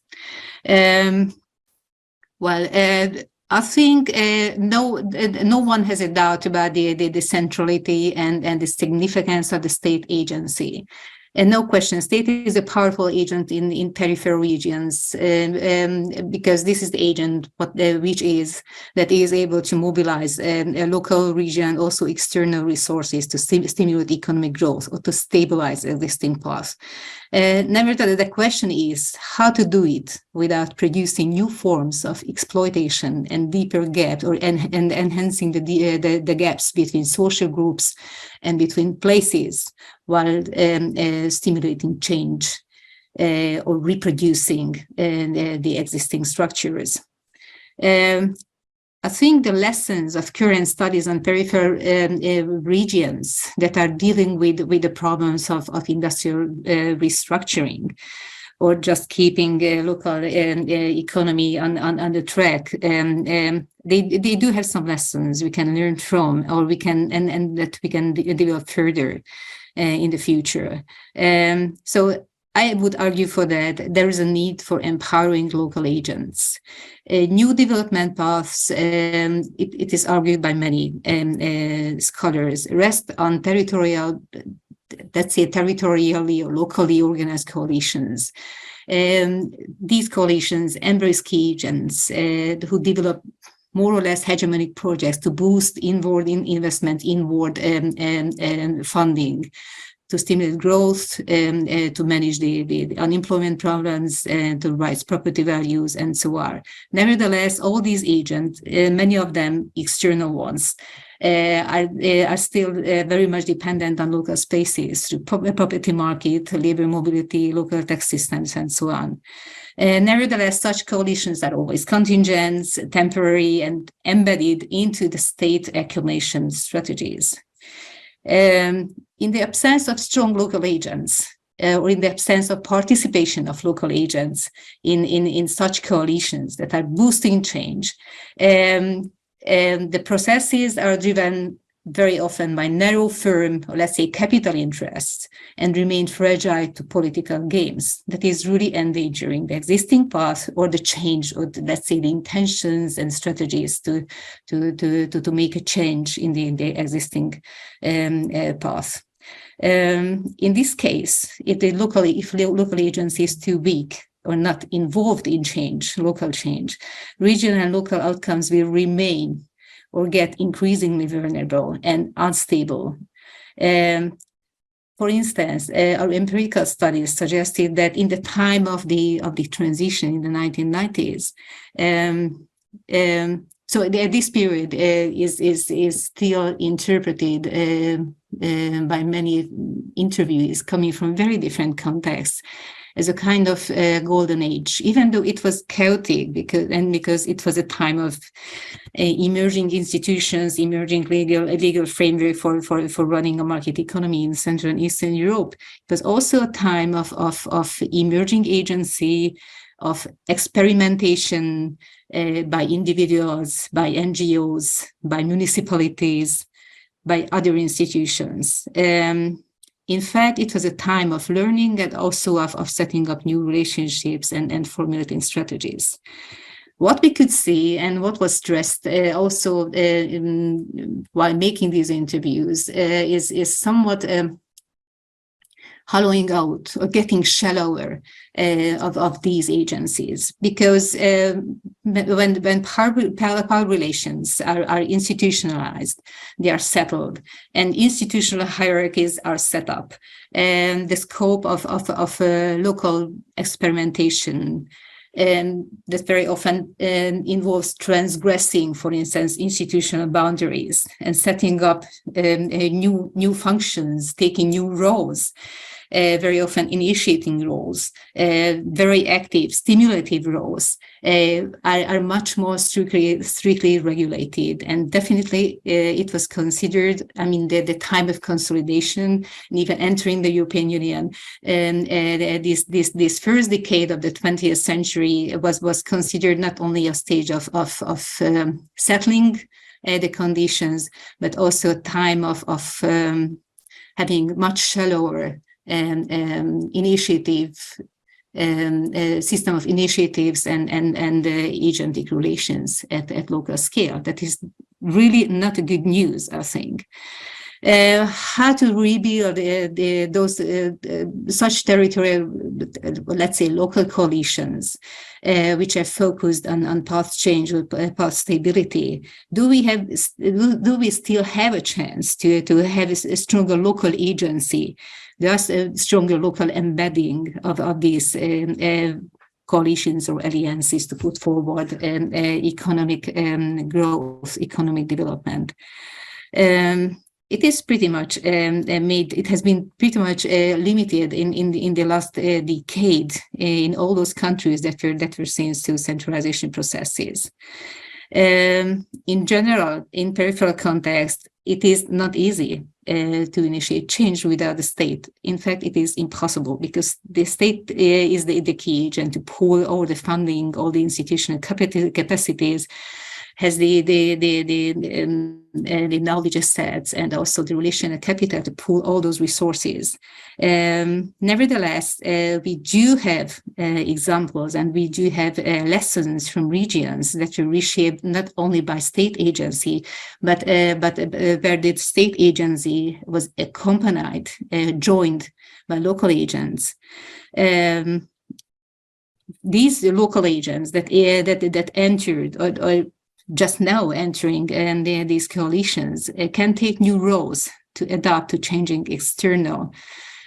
I think no one has a doubt about the centrality and the significance of the state agency. And no question, state is a powerful agent in peripheral regions because this is the agent which is able to mobilize a local region, also external resources to stimulate economic growth or to stabilize existing paths. Nevertheless, the question is how to do it without producing new forms of exploitation and deeper gaps, or and enhancing the gaps between social groups and between places, while stimulating change or reproducing the existing structures. I think the lessons of current studies on peripheral regions that are dealing with the problems of industrial restructuring, or just keeping local economy on the track, they do have some lessons we can learn from, or we can and that we can develop further in the future. So I would argue for that there is a need for empowering local agents. New development paths, it is argued by many scholars, rest on territorial, let's say territorially or locally organized coalitions. These coalitions embrace key agents who develop more or less hegemonic projects to boost inward investment, inward funding, to stimulate growth, to manage the unemployment problems, to rise property values, and so on. Nevertheless, all these agents, many of them external ones, are still very much dependent on local spaces through property market, labor mobility, local tax systems, and so on. Nevertheless, such coalitions are always contingent, temporary, and embedded into the state accumulation strategies. In the absence of strong local agents, or in the absence of participation of local agents in such coalitions that are boosting change, the processes are driven very often by narrow firm, or let's say capital interests, and remain fragile to political games that is really endangering the existing path or the change, or let's say the intentions and strategies to make a change in the existing path. In this case, if local agency is too weak or not involved in change, local change, regional and local outcomes will remain or get increasingly vulnerable and unstable. For instance, our empirical studies suggested that in the time of the transition in the 1990s, so this period is still interpreted by many interviewees coming from very different contexts as a kind of golden age, even though it was chaotic because it was a time of emerging institutions, emerging legal framework for running a market economy in Central and Eastern Europe. It was also a time of emerging agency, of experimentation by individuals, by NGOs, by municipalities, by other institutions. In fact, it was a time of learning and also of setting up new relationships and formulating strategies. What we could see and what was stressed also while making these interviews is somewhat hollowing out or getting shallower of these agencies, because when power relations are institutionalized, they are settled, and institutional hierarchies are set up, and the scope of local experimentation that very often involves transgressing, for instance, institutional boundaries and setting up new functions, taking new roles, very often initiating roles, very active, stimulative roles, are much more strictly regulated. And definitely it was considered, I mean, the time of consolidation and even entering the European Union, this first decade of the 20th century was considered not only a stage of settling the conditions, but also a time of having much shallower initiative system of initiatives and agentic relations at local scale. That is really not a good news, I think. How to rebuild those such territorial, let's say, local coalitions, which are focused on path change or path stability? Do we still have a chance to have a stronger local agency, thus a stronger local embedding of these coalitions or alliances to put forward economic growth, economic development? It is pretty much it has been pretty much limited in the last decade in all those countries that were seen to centralization processes. In general, in peripheral context, it is not easy to initiate change without the state. In fact, it is impossible because the state is the key agent to pull all the funding, all the institutional capacities, has the knowledge assets and also the relational capital to pull all those resources. Nevertheless, we do have examples and we do have lessons from regions that were reshaped not only by state agency, but where the state agency was accompanied, joined by local agents. These local agents that entered or just now entering these coalitions can take new roles to adapt to changing external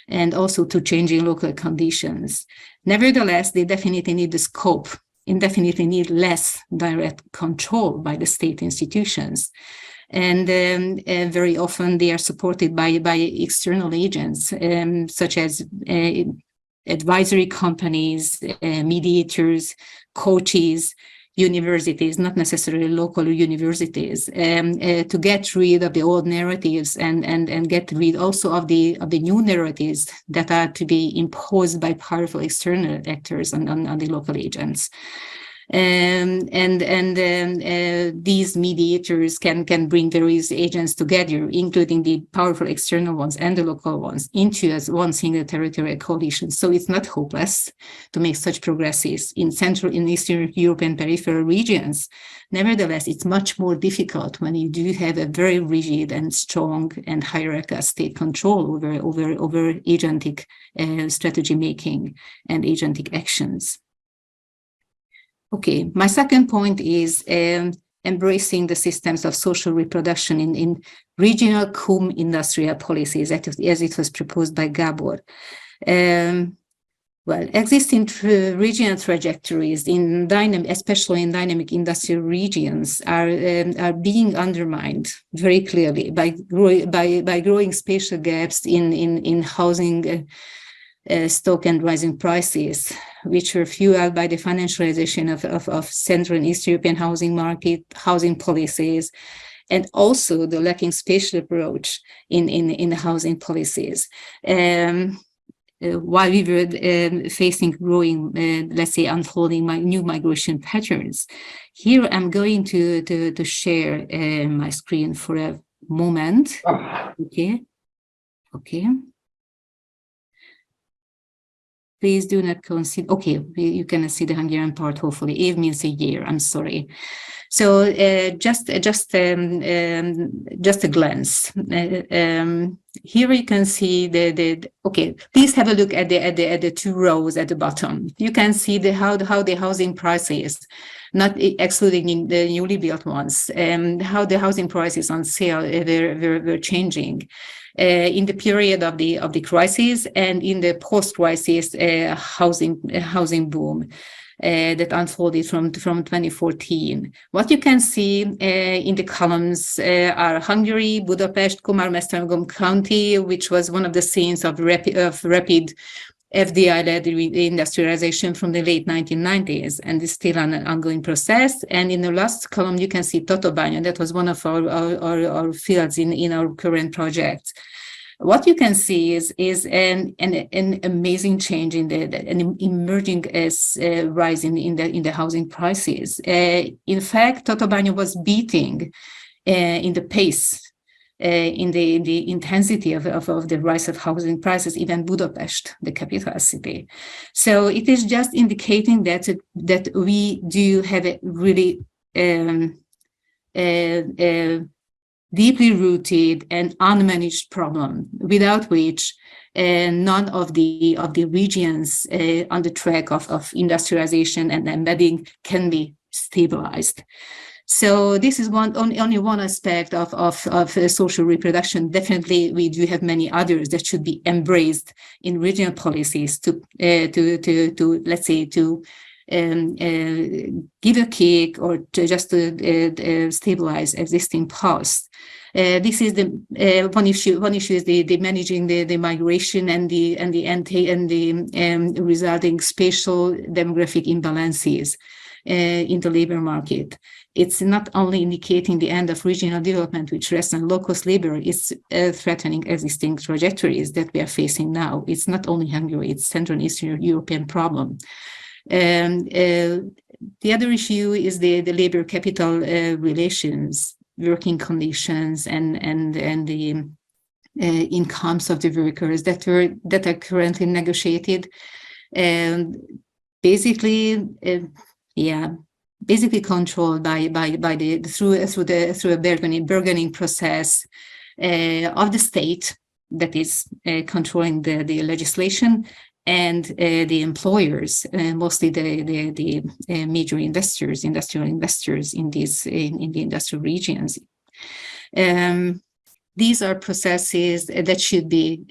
and also to changing local conditions. Nevertheless, they definitely need the scope and definitely need less direct control by the state institutions. And very often they are supported by external agents, such as advisory companies, mediators, coaches, universities, not necessarily local universities, to get rid of the old narratives and get rid also of the new narratives that are to be imposed by powerful external actors on the local agents. These mediators can bring various agents together, including the powerful external ones and the local ones, into as one single territorial coalition. So it's not hopeless to make such progresses in Central and Eastern European peripheral regions. Nevertheless, it's much more difficult when you do have a very rigid and strong and hierarchical state control over agentic strategy making and agentic actions. Okay, my second point is embracing the systems of social reproduction in regional cum industrial policies, as it was proposed by Gabor. Well, existing regional trajectories especially in dynamic industrial regions, are being undermined very clearly by growing spatial gaps in housing stock and rising prices, which were fueled by the financialization of Central and East European housing market, housing policies, and also the lacking spatial approach in housing policies. While we were facing growing, let's say, unfolding new migration patterns. Here I'm going to share my screen for a moment. Okay. Please do not consider, okay, you can see the Hungarian part, hopefully. Eve means a year, I'm sorry. So just a glance. Here you can see okay, please have a look at the two rows at the bottom. You can see how the housing prices, not excluding the newly built ones, how the housing prices on sale were changing. In the period of the crisis and in the post-crisis housing boom. that unfolded from 2014. What you can see in the columns are Hungary, Budapest, Komarmestergom County, which was one of the scenes of rapid FDI-led industrialization from the late 1990s, and is still an ongoing process. And in the last column, you can see Tatabánya. That was one of our fields in our current project. What you can see is an amazing change in an emerging rise in the housing prices. In fact, Tatabánya was beating in the pace, in the intensity of the rise of housing prices, even Budapest, the capital city. So it is just indicating that we do have a really deeply rooted and unmanaged problem, without which none of the regions on the track of industrialization and embedding can be stabilized. So this is only one aspect of social reproduction. Definitely, we do have many others that should be embraced in regional policies to let's say to give a kick or just to stabilize existing paths. This is the one issue. One issue is the managing the migration and the resulting spatial demographic imbalances in the labor market. It's not only indicating the end of regional development, which rests on low-cost labor, it's threatening existing trajectories that we are facing now. It's not only Hungary, it's Central and Eastern European problem. The other issue is the labor capital relations, working conditions, and the incomes of the workers that are currently negotiated, and basically controlled through a bargaining process of the state that is controlling the legislation, and the employers, mostly the major investors, industrial investors in the industrial regions. These are processes that should be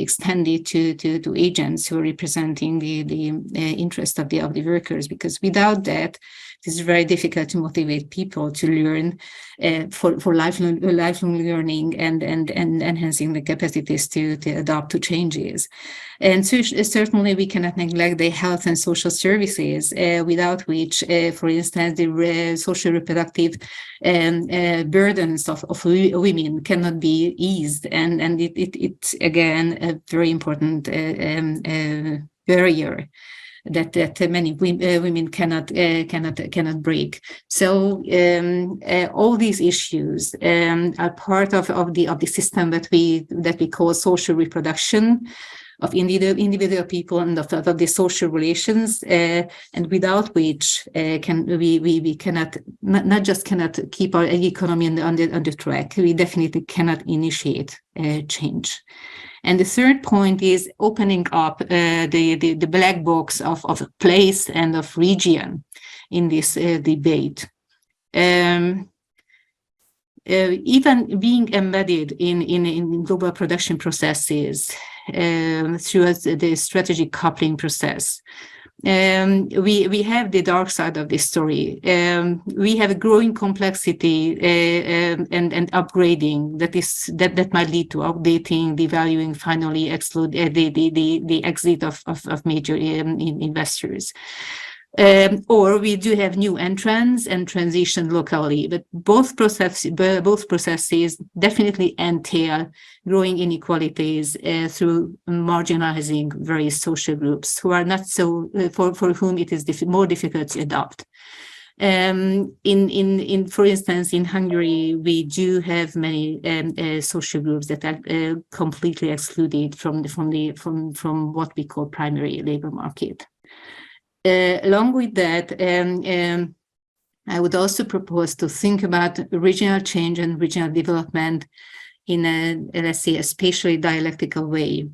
extended to agents who are representing the interest of the workers, because without that, it is very difficult to motivate people to learn for lifelong learning and enhancing the capacities to adapt to changes. And so, certainly we cannot neglect the health and social services, without which, for instance, the social reproductive burdens of women cannot be eased, and it's again a very important barrier that many women cannot break. So all these issues are part of the system that we call social reproduction of individual people and of the social relations, and without which we cannot not just cannot keep our economy on the track, we definitely cannot initiate change. And the third point is opening up the black box of place and of region in this debate. Even being embedded in global production processes through the strategic coupling process, we have the dark side of this story. We have a growing complexity and upgrading that might lead to outdating, devaluing, finally exclude the exit of major investors. Or we do have new entrants and transition locally, but both processes definitely entail growing inequalities through marginalizing various social groups who are not so for whom it is more difficult to adopt. For instance, in Hungary, we do have many social groups that are completely excluded from what we call primary labor market. Along with that, I would also propose to think about regional change and regional development in let's say, a spatially dialectical way.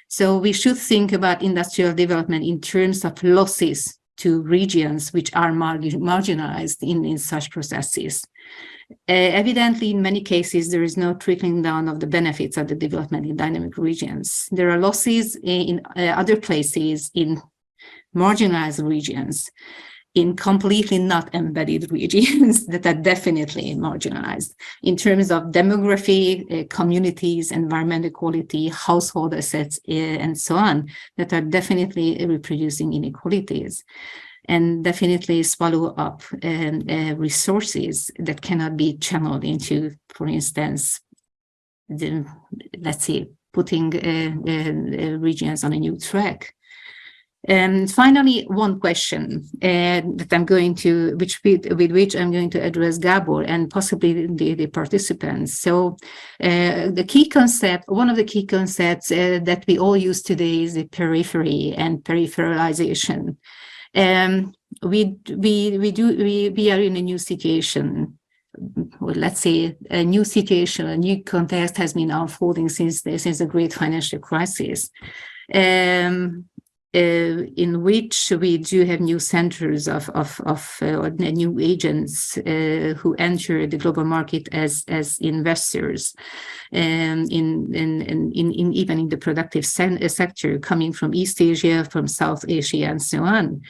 So we should think about industrial development in terms of losses to regions which are marginalized in such processes. Evidently, in many cases, there is no trickling down of the benefits of the development in dynamic regions. There are losses in other places in marginalized regions in completely not embedded regions that are definitely marginalized in terms of demography, communities, environmental quality, household assets, and so on, that are definitely reproducing inequalities and definitely swallow up resources that cannot be channeled into, for instance, let's say, putting regions on a new track. And finally, one question that I'm going to, with which I'm going to address Gabor and possibly the participants. So the key concept, one of the key concepts that we all use today is the periphery and peripheralization. We are in a new situation. Well, let's say a new situation, a new context has been unfolding since the great financial crisis. In which we do have new centers of new agents who enter the global market as investors, even in the productive sector, coming from East Asia, from South Asia, and so on.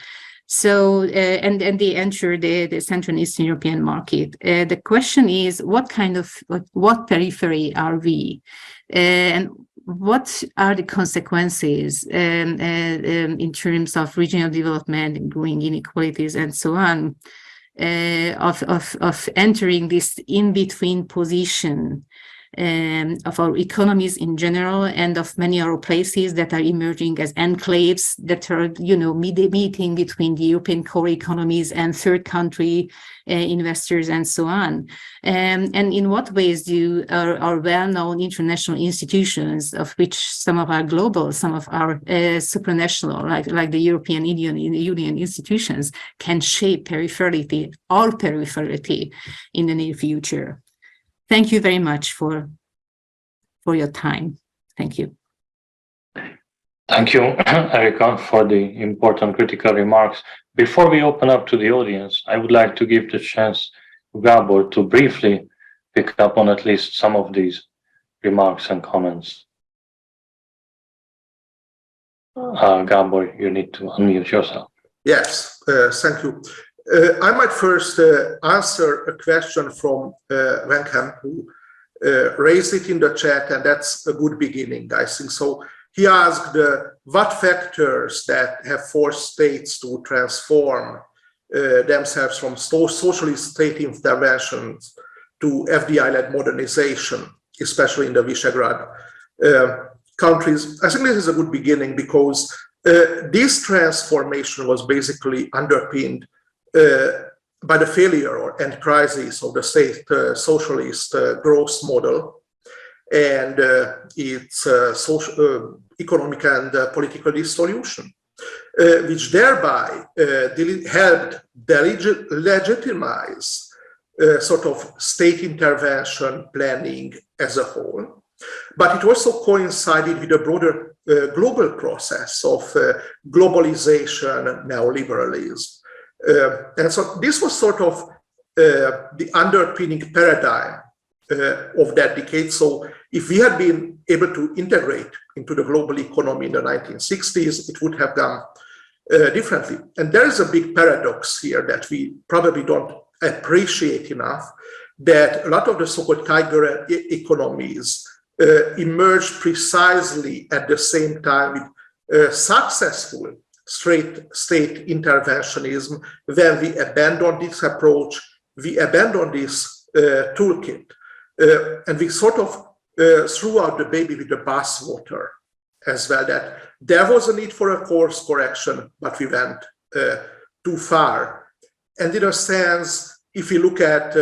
So and they enter the Central and Eastern European market. The question is, what periphery are we, and what are the consequences in terms of regional development, growing inequalities, and so on, of entering this in-between position of our economies in general and of many of our places that are emerging as enclaves that are, meeting between the European core economies and third country investors and so on. And in what ways do our well-known international institutions, of which some of are global, some of are supranational, like the European Union institutions, can shape peripherity, our peripherity in the near future? Thank you very much for your time. Thank you. Thank you, Erika, for the important critical remarks. Before we open up to the audience, I would like to give the chance to Gabor to briefly pick up on at least some of these remarks and comments. Gabor, you need to unmute yourself. Yes, thank you. I might first answer a question from Wenham, who raised it in the chat, and that's a good beginning, I think. So he asked what factors that have forced states to transform themselves from socialist state interventions to FDI-led modernization, especially in the Visegrad countries. I think this is a good beginning because this transformation was basically underpinned by the failure and crisis of the state socialist growth model and its economic and political dissolution, which thereby helped legitimize sort of state intervention planning as a whole. But it also coincided with a broader global process of globalization and neoliberalism. And so this was sort of the underpinning paradigm of that decade. So if we had been able to integrate into the global economy in the 1960s, it would have gone differently. And there is a big paradox here that we probably don't appreciate enough, that a lot of the so-called tiger economies emerged precisely at the same time with successful state interventionism. When we abandoned this approach, we abandoned this toolkit, and we sort of threw out the baby with the bathwater as well, that there was a need for a course correction, but we went too far. And in a sense, if you look at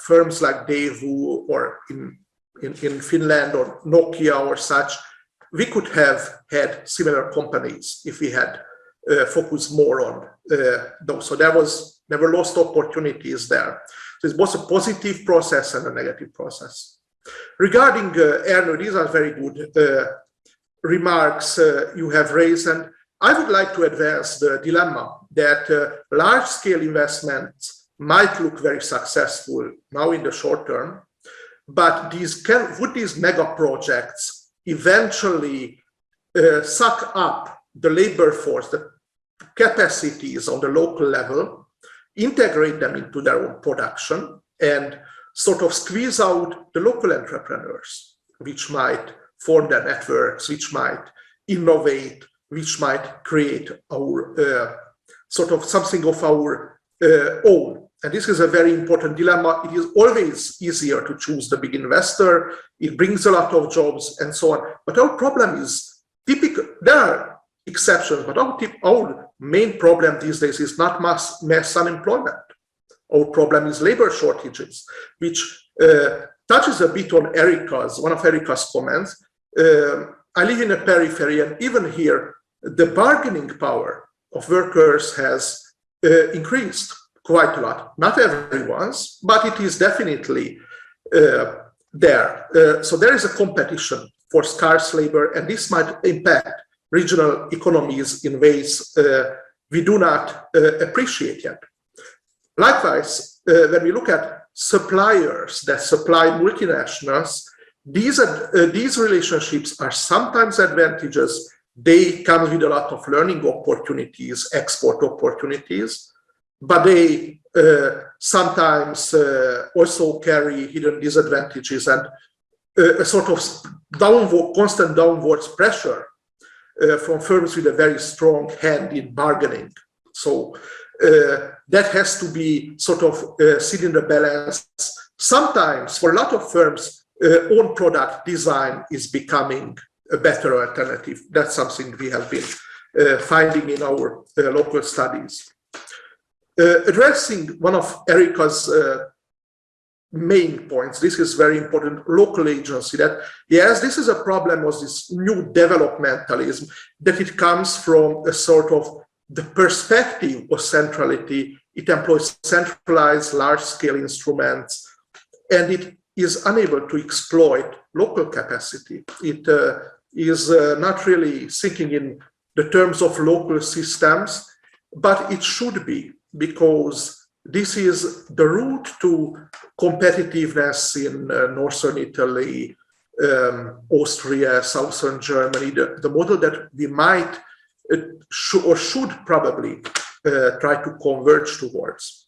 firms like Daewoo or in Finland or Nokia or such, we could have had similar companies if we had focused more on those. So there were lost opportunities there. So it's both a positive process and a negative process. Regarding Erno, these are very good remarks you have raised, and I would like to advance the dilemma that large-scale investments might look very successful now in the short term, but would these mega projects eventually suck up the labor force, the capacities on the local level, integrate them into their own production, and sort of squeeze out the local entrepreneurs, which might form their networks, which might innovate, which might create our sort of something of our own. And this is a very important dilemma. It is always easier to choose the big investor. It brings a lot of jobs and so on. But our problem is typical. There are exceptions, but our main problem these days is not mass unemployment. Our problem is labor shortages, which touches a bit on one of Erica's comments. I live in a periphery, and even here, the bargaining power of workers has increased quite a lot. Not everyone's, but it is definitely there. So there is a competition for scarce labor, and this might impact regional economies in ways we do not appreciate yet. Likewise, when we look at suppliers that supply multinationals, these relationships are sometimes advantageous. They come with a lot of learning opportunities, export opportunities, but they sometimes also carry hidden disadvantages and a sort of constant downwards pressure from firms with a very strong hand in bargaining. So that has to be sort of seen in the balance. Sometimes, for a lot of firms, own product design is becoming a better alternative. That's something we have been finding in our local studies. Addressing one of Erica's main points, this is very important, local agency, that yes, this is a problem of this new developmentalism, that it comes from a sort of the perspective of centrality. It employs centralized large-scale instruments, and it is unable to exploit local capacity. It is not really thinking in the terms of local systems, but it should be, because this is the route to competitiveness in northern Italy, Austria, southern Germany, the model that we might should probably try to converge towards.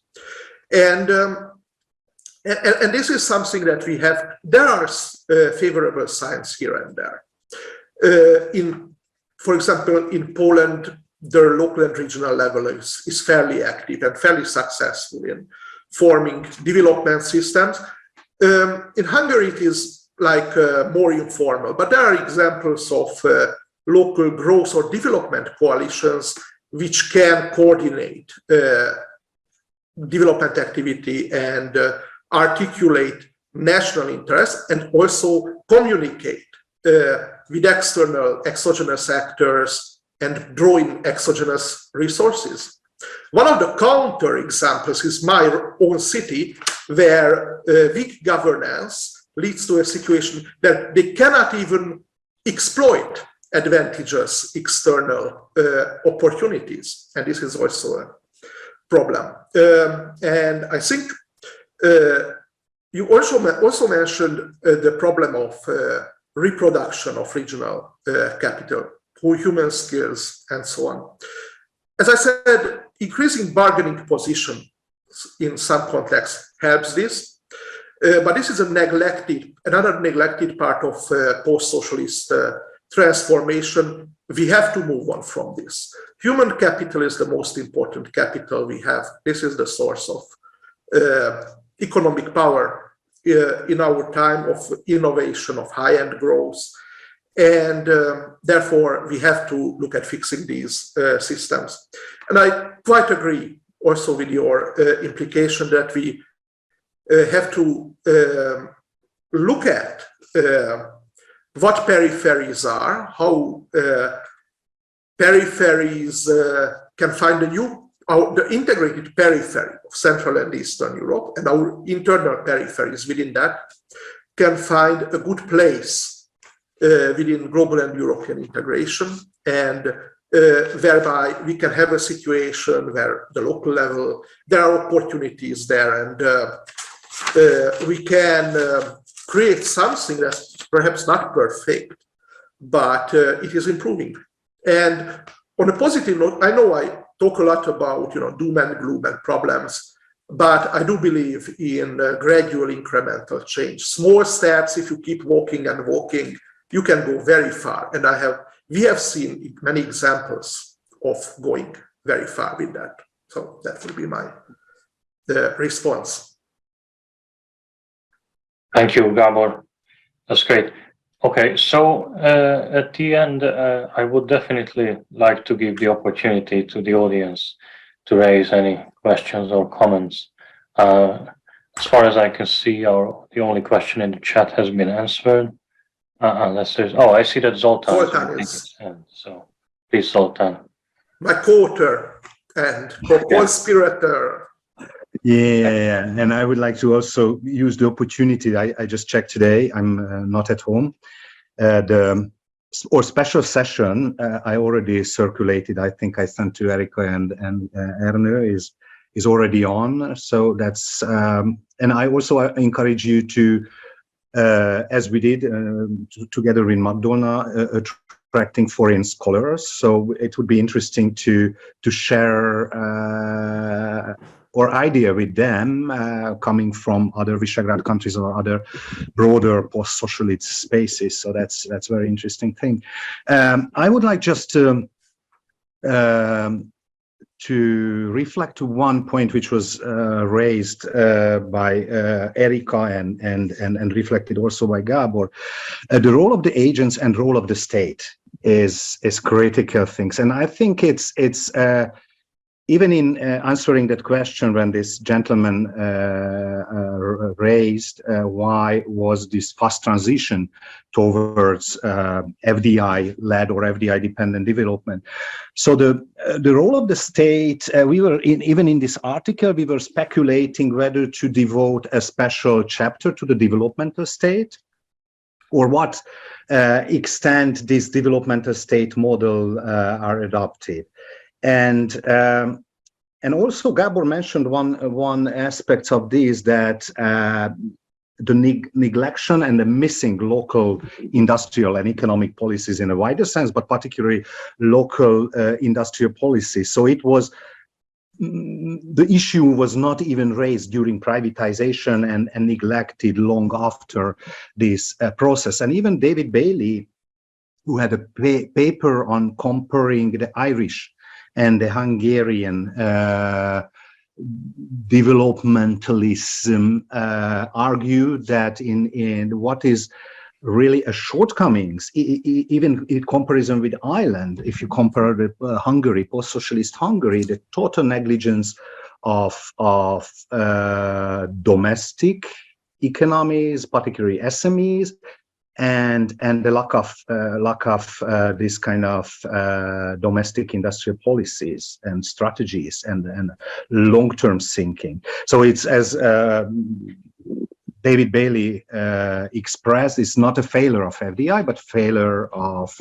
And this is something that we have. There are favorable signs here and there. For example, in Poland, the local and regional level is fairly active and fairly successful in forming development systems. In Hungary, it is like more informal, but there are examples of local growth or development coalitions which can coordinate development activity and articulate national interests, and also communicate with external exogenous actors and draw in exogenous resources. One of the counter examples is my own city, where weak governance leads to a situation that they cannot even exploit advantageous external opportunities, and this is also a problem. And I think you also mentioned the problem of reproduction of regional capital, human skills, and so on. As I said, increasing bargaining position in some contexts helps this, but this is another neglected part of post-socialist transformation. We have to move on from this. Human capital is the most important capital we have. This is the source of economic power in our time of innovation, of high-end growth. And therefore, we have to look at fixing these systems. And I quite agree also with your implication that we have to look at what peripheries are, how peripheries can find the integrated periphery of Central and Eastern Europe, and our internal peripheries within that can find a good place within global and European integration, and whereby we can have a situation where the local level, there are opportunities there, and we can create something that's perhaps not perfect, but it is improving. And on a positive note, I know I talk a lot about, doom and gloom and problems, but I do believe in gradual incremental change. Small steps, if you keep walking and walking, you can go very far. And we have seen many examples of going very far with that. So that would be the response. Thank you, Gabor. That's great. Okay, so at the end, I would definitely like to give the opportunity to the audience to raise any questions or comments. As far as I can see, the only question in the chat has been answered. Unless there's, I see that Zoltan is raising his hand. So please, Zoltan. My co-author and co-conspirator. Yeah, and I would like to also use the opportunity. I just checked today. I'm not at home. The special session I already circulated. I think I sent to Erika and Erne is already on. So that's and I also encourage you to, as we did together in McDonough, attracting foreign scholars. So it would be interesting to share our idea with them coming from other Visegrad countries or other broader post-socialist spaces. So that's a very interesting thing. I would like just to reflect to one point which was raised by Erika and reflected also by Gabor. The role of the agents and role of the state is critical things, and I think it's even in answering that question when this gentleman raised why was this fast transition towards FDI-led or FDI-dependent development. So the role of the state, even in this article, we were speculating whether to devote a special chapter to the developmental state, or what extent this developmental state model are adopted. And also Gabor mentioned one aspect of this, that the neglection and the missing local industrial and economic policies in a wider sense, but particularly local industrial policies. So it was, the issue was not even raised during privatization and neglected long after this process. And even David Bailey, who had a paper on comparing the Irish and the Hungarian developmentalism, argued that in what is really a shortcomings, even in comparison with Ireland, if you compare the Hungary, post-socialist Hungary, the total negligence of domestic economies, particularly SMEs, and the lack of this kind of domestic industrial policies and strategies and long-term thinking. So it's, as David Bailey expressed, it's not a failure of FDI, but failure of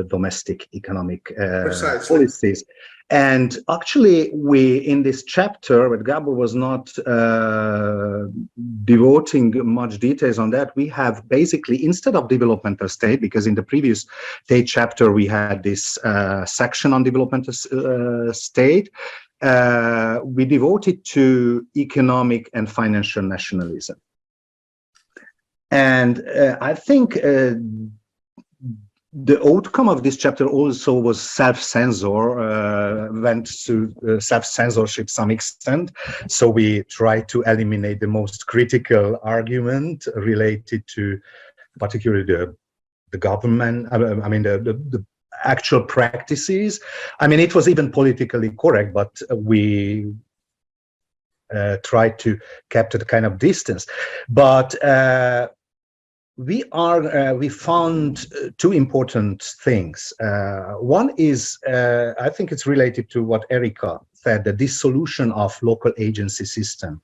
domestic economic policies. And actually, in this chapter, but Gabor was not devoting much details on that, we have basically, instead of developmental state, because in the previous state chapter, we had this section on developmental state, we devoted to economic and financial nationalism. And I think the outcome of this chapter also was self-censor, went to self-censorship some extent. So we tried to eliminate the most critical argument related to particularly the government, I mean, the actual practices. I mean, it was even politically correct, but we tried to keep the kind of distance. But we found two important things. One is, I think it's related to what Erika said, the dissolution of local agency system.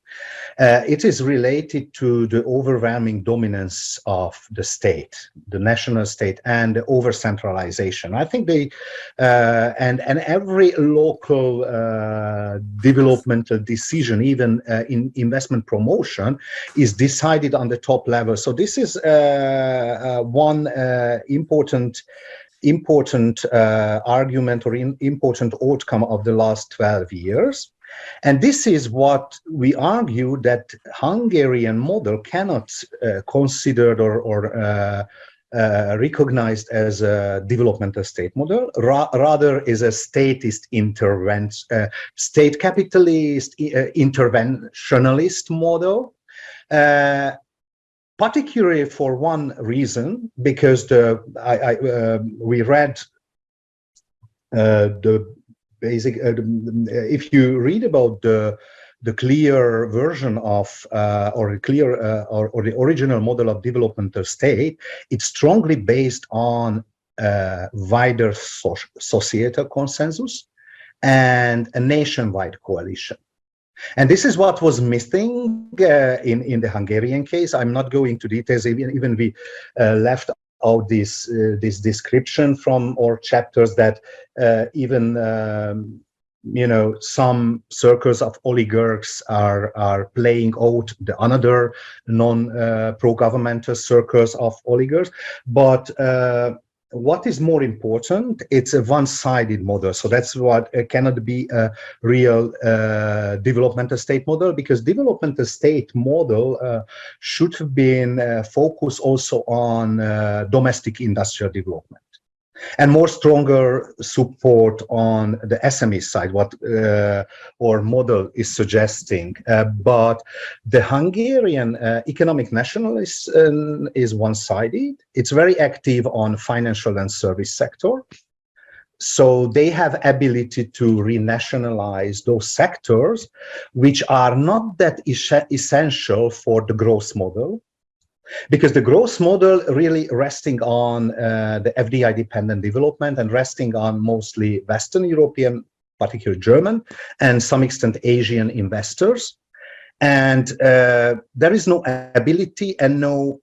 It is related to the overwhelming dominance of the state, the national state, and the over-centralization. I think they, and every local developmental decision, even in investment promotion, is decided on the top level. So this is one important important argument or important outcome of the last 12 years. And this is what we argue, that Hungarian model cannot considered or recognized as a developmental state model, rather is a statist state capitalist interventionalist model, particularly for one reason, because we read the basic, if you read about the clear version of or the original model of developmental state, it's strongly based on wider societal consensus and a nationwide coalition. And this is what was missing in the Hungarian case. I'm not going to details, even we left out this description from our chapters, that even some circles of oligarchs are playing out the another non-pro-governmental circles of oligarchs. But what is more important, it's a one-sided model. So that's what cannot be a real developmental state model, because developmental state model should have been focused also on domestic industrial development and more stronger support on the SME side, what our model is suggesting. But the Hungarian economic nationalism is one-sided. It's very active on financial and service sector. So they have ability to renationalize those sectors, which are not that essential for the growth model. Because the growth model really resting on the FDI-dependent development and resting on mostly Western European, particularly German, and some extent Asian investors. And there is no ability and no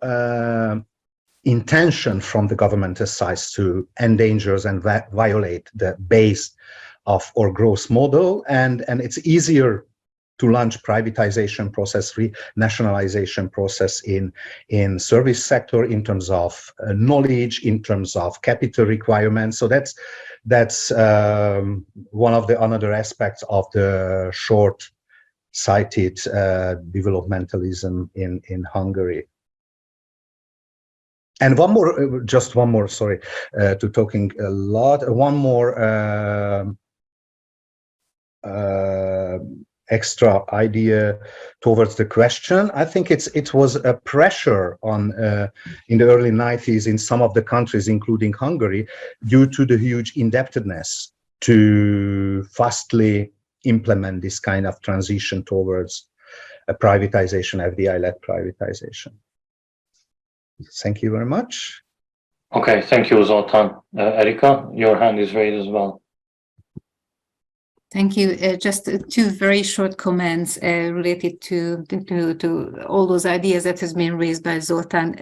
intention from the governmental side to endanger and violate the base of our growth model. And it's easier to launch privatization process, renationalization process in service sector in terms of knowledge, in terms of capital requirements. So that's one of the another aspects of the short-sighted developmentalism in Hungary. And one more, sorry, to talking a lot. One more extra idea towards the question. I think it was a pressure on in the early 90s in some of the countries, including Hungary, due to the huge indebtedness, to fastly implement this kind of transition towards a privatization, FDI-led privatization. Thank you very much. Okay, thank you, Zoltan. Erika, your hand is raised as well. Thank you. Just two very short comments related to all those ideas that has been raised by Zoltan.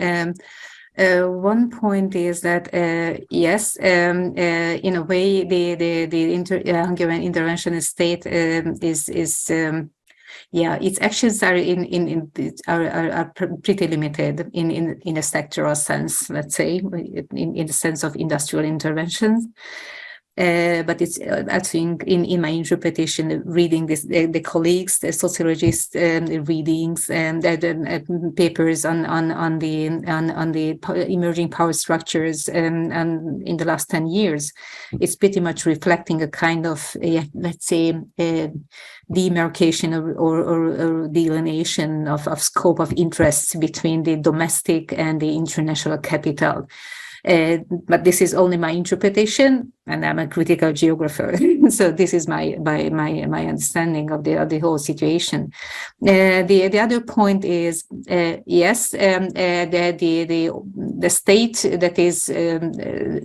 One point is that yes, in a way, the Hungarian interventionist state is its actions are pretty limited in a sectoral sense. Let's say in the sense of industrial interventions. But it's, I think, in my interpretation, reading this, the colleagues, the sociologists, readings and papers on the emerging power structures, and in the last 10 years, it's pretty much reflecting a kind of, let's say, demarcation or delineation of scope of interests between the domestic and the international capital. But this is only my interpretation, and I'm a critical geographer, so this is my understanding of the whole situation. The other point is yes, the state that is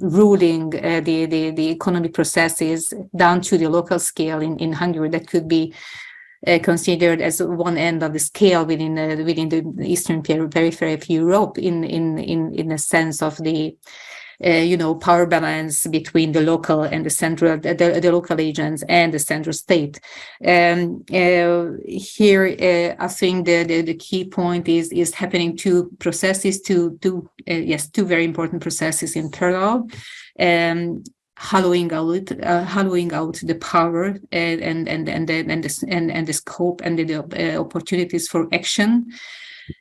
ruling the economic processes down to the local scale in Hungary, that could be considered as one end of the scale within the eastern periphery of Europe, in the sense of the power balance between the local and the central, the local agents and the central state. Here, I think the key point is happening two processes, two very important processes in parallel. Hollowing out the power and the scope and the opportunities for action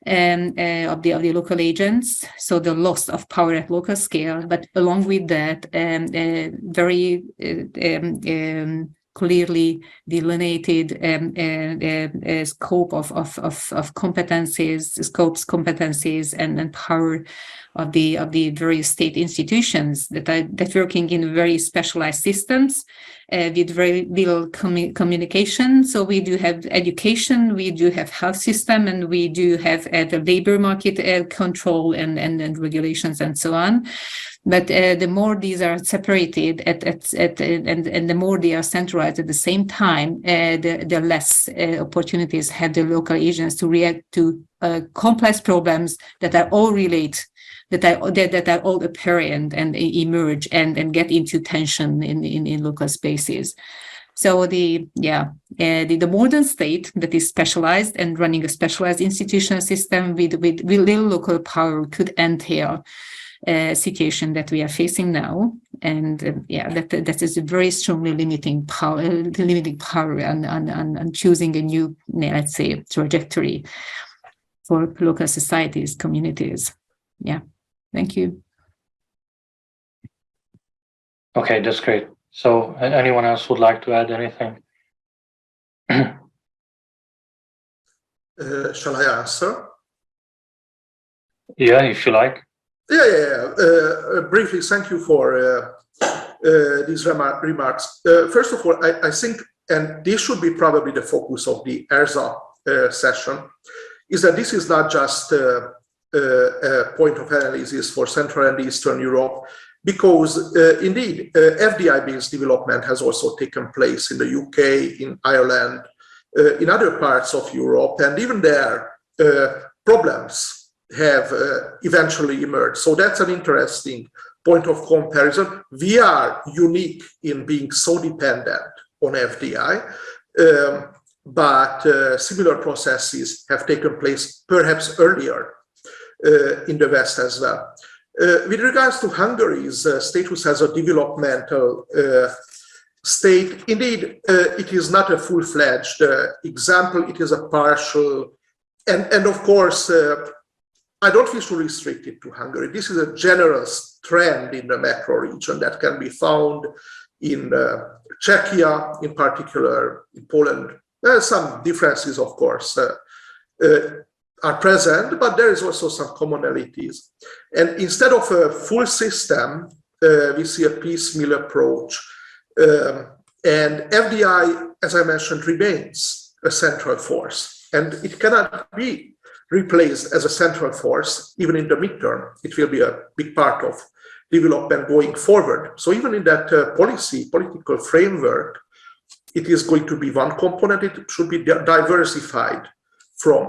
of the local agents. So the loss of power at local scale, but along with that, very clearly delineated scope of competencies, and power of the various state institutions that working in very specialized systems with very little communication. So we do have education, we do have health system, and we do have the labor market control and regulations and so on. But the more these are separated and the more they are centralized at the same time, the less opportunities have the local agents to react to complex problems that are all related, that are all apparent and emerge and get into tension in local spaces. So the modern state that is specialized and running a specialized institutional system with little local power could entail a situation that we are facing now, and that is a very strongly limiting power on choosing a new, let's say, trajectory for local societies, communities. Yeah, thank you. Okay, that's great. So, anyone else would like to add anything? Shall I answer? Yeah, if you like. Briefly, thank you for these remarks. First of all, I think, and this should be probably the focus of the ERSA session, is that this is not just a point of analysis for Central and Eastern Europe, because indeed, FDI-based development has also taken place in the UK, in Ireland, in other parts of Europe, and even there, problems have eventually emerged. So that's an interesting point of comparison. We are unique in being so dependent on FDI, but similar processes have taken place perhaps earlier in the West as well. With regards to Hungary's status as a developmental state, indeed, it is not a full-fledged example, it is a partial, and of course, I don't wish to restrict it to Hungary. This is a general trend in the macro region that can be found in Czechia, in particular, in Poland. There are some differences, of course, are present, but there is also some commonalities. And instead of a full system, we see a piecemeal approach. And FDI, as I mentioned, remains a central force, and it cannot be replaced as a central force, even in the midterm. It will be a big part of development going forward. So even in that political framework, it is going to be one component. It should be diversified from.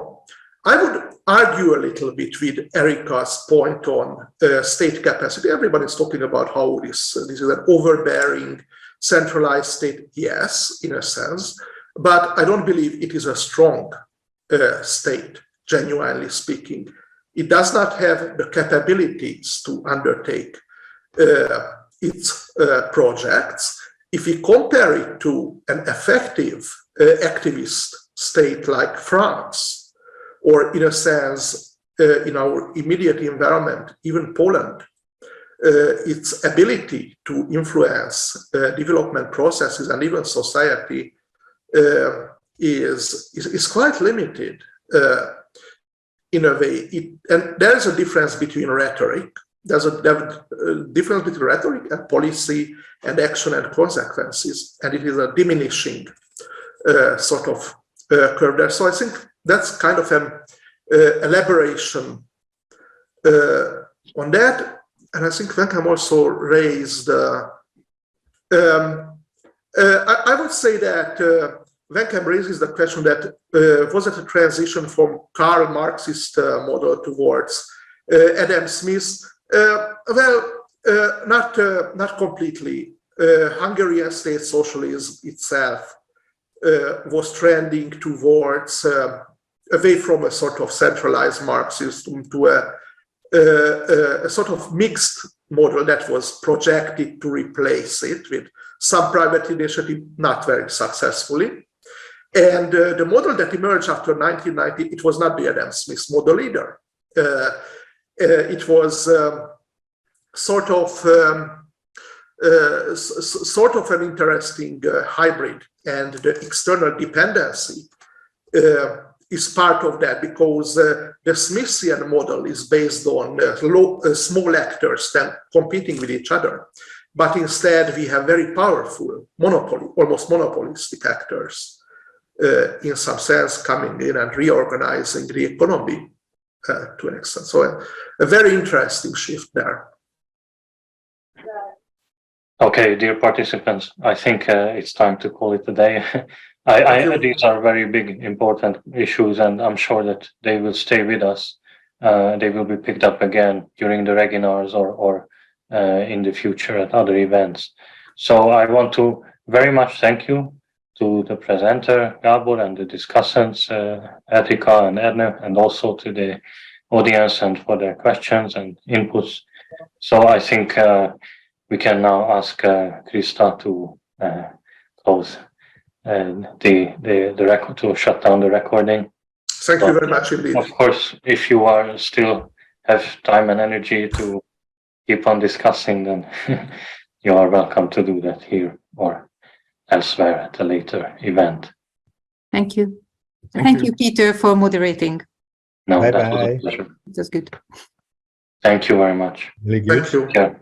I would argue a little bit with Erika's point on state capacity. Everybody is talking about how this is an overbearing, centralized state. Yes, in a sense, but I don't believe it is a strong state. Genuinely speaking, it does not have the capabilities to undertake its projects. If we compare it to an effective activist state like France, or in a sense, in our immediate environment, even Poland, its ability to influence development processes and even society is quite limited. In a way, and there is a difference between rhetoric. There's a difference between rhetoric and policy and action and consequences, and it is a diminishing sort of curve there. So I think that's kind of an elaboration on that. And I think Venkem also raised, I would say that Venkem raises the question that was it a transition from Karl Marxist model towards Adam Smith? Well, Not completely. Hungarian state socialism itself was trending towards away from a sort of centralized Marxism to a sort of mixed model that was projected to replace it with some private initiative, not very successfully. And the model that emerged after 1990, it was not the Adam Smith model either. It was sort of an interesting hybrid, and the external dependency is part of that, because the Smithian model is based on small actors then competing with each other. But instead, we have very powerful almost monopolistic actors in some sense coming in and reorganizing the economy to an extent. So a very interesting shift there. Okay, dear participants, I think it's time to call it a day. These are very big, important issues, and I'm sure that they will stay with us. They will be picked up again during the Reginars or in the future at other events. So I want to very much thank you to the presenter, Gabor, and the discussants, Etika and Edna, and also to the audience and for their questions and inputs. So I think we can now ask Krista to close the record, to shut down the recording. Thank you very much indeed. Of course, if you are still have time and energy to keep on discussing, then you are welcome to do that here or elsewhere at a later event. Thank you. Thank you, Peter, for moderating. No, Bye that was bye. a pleasure. It was good. Thank you very much. Really good. Thank you. Yeah.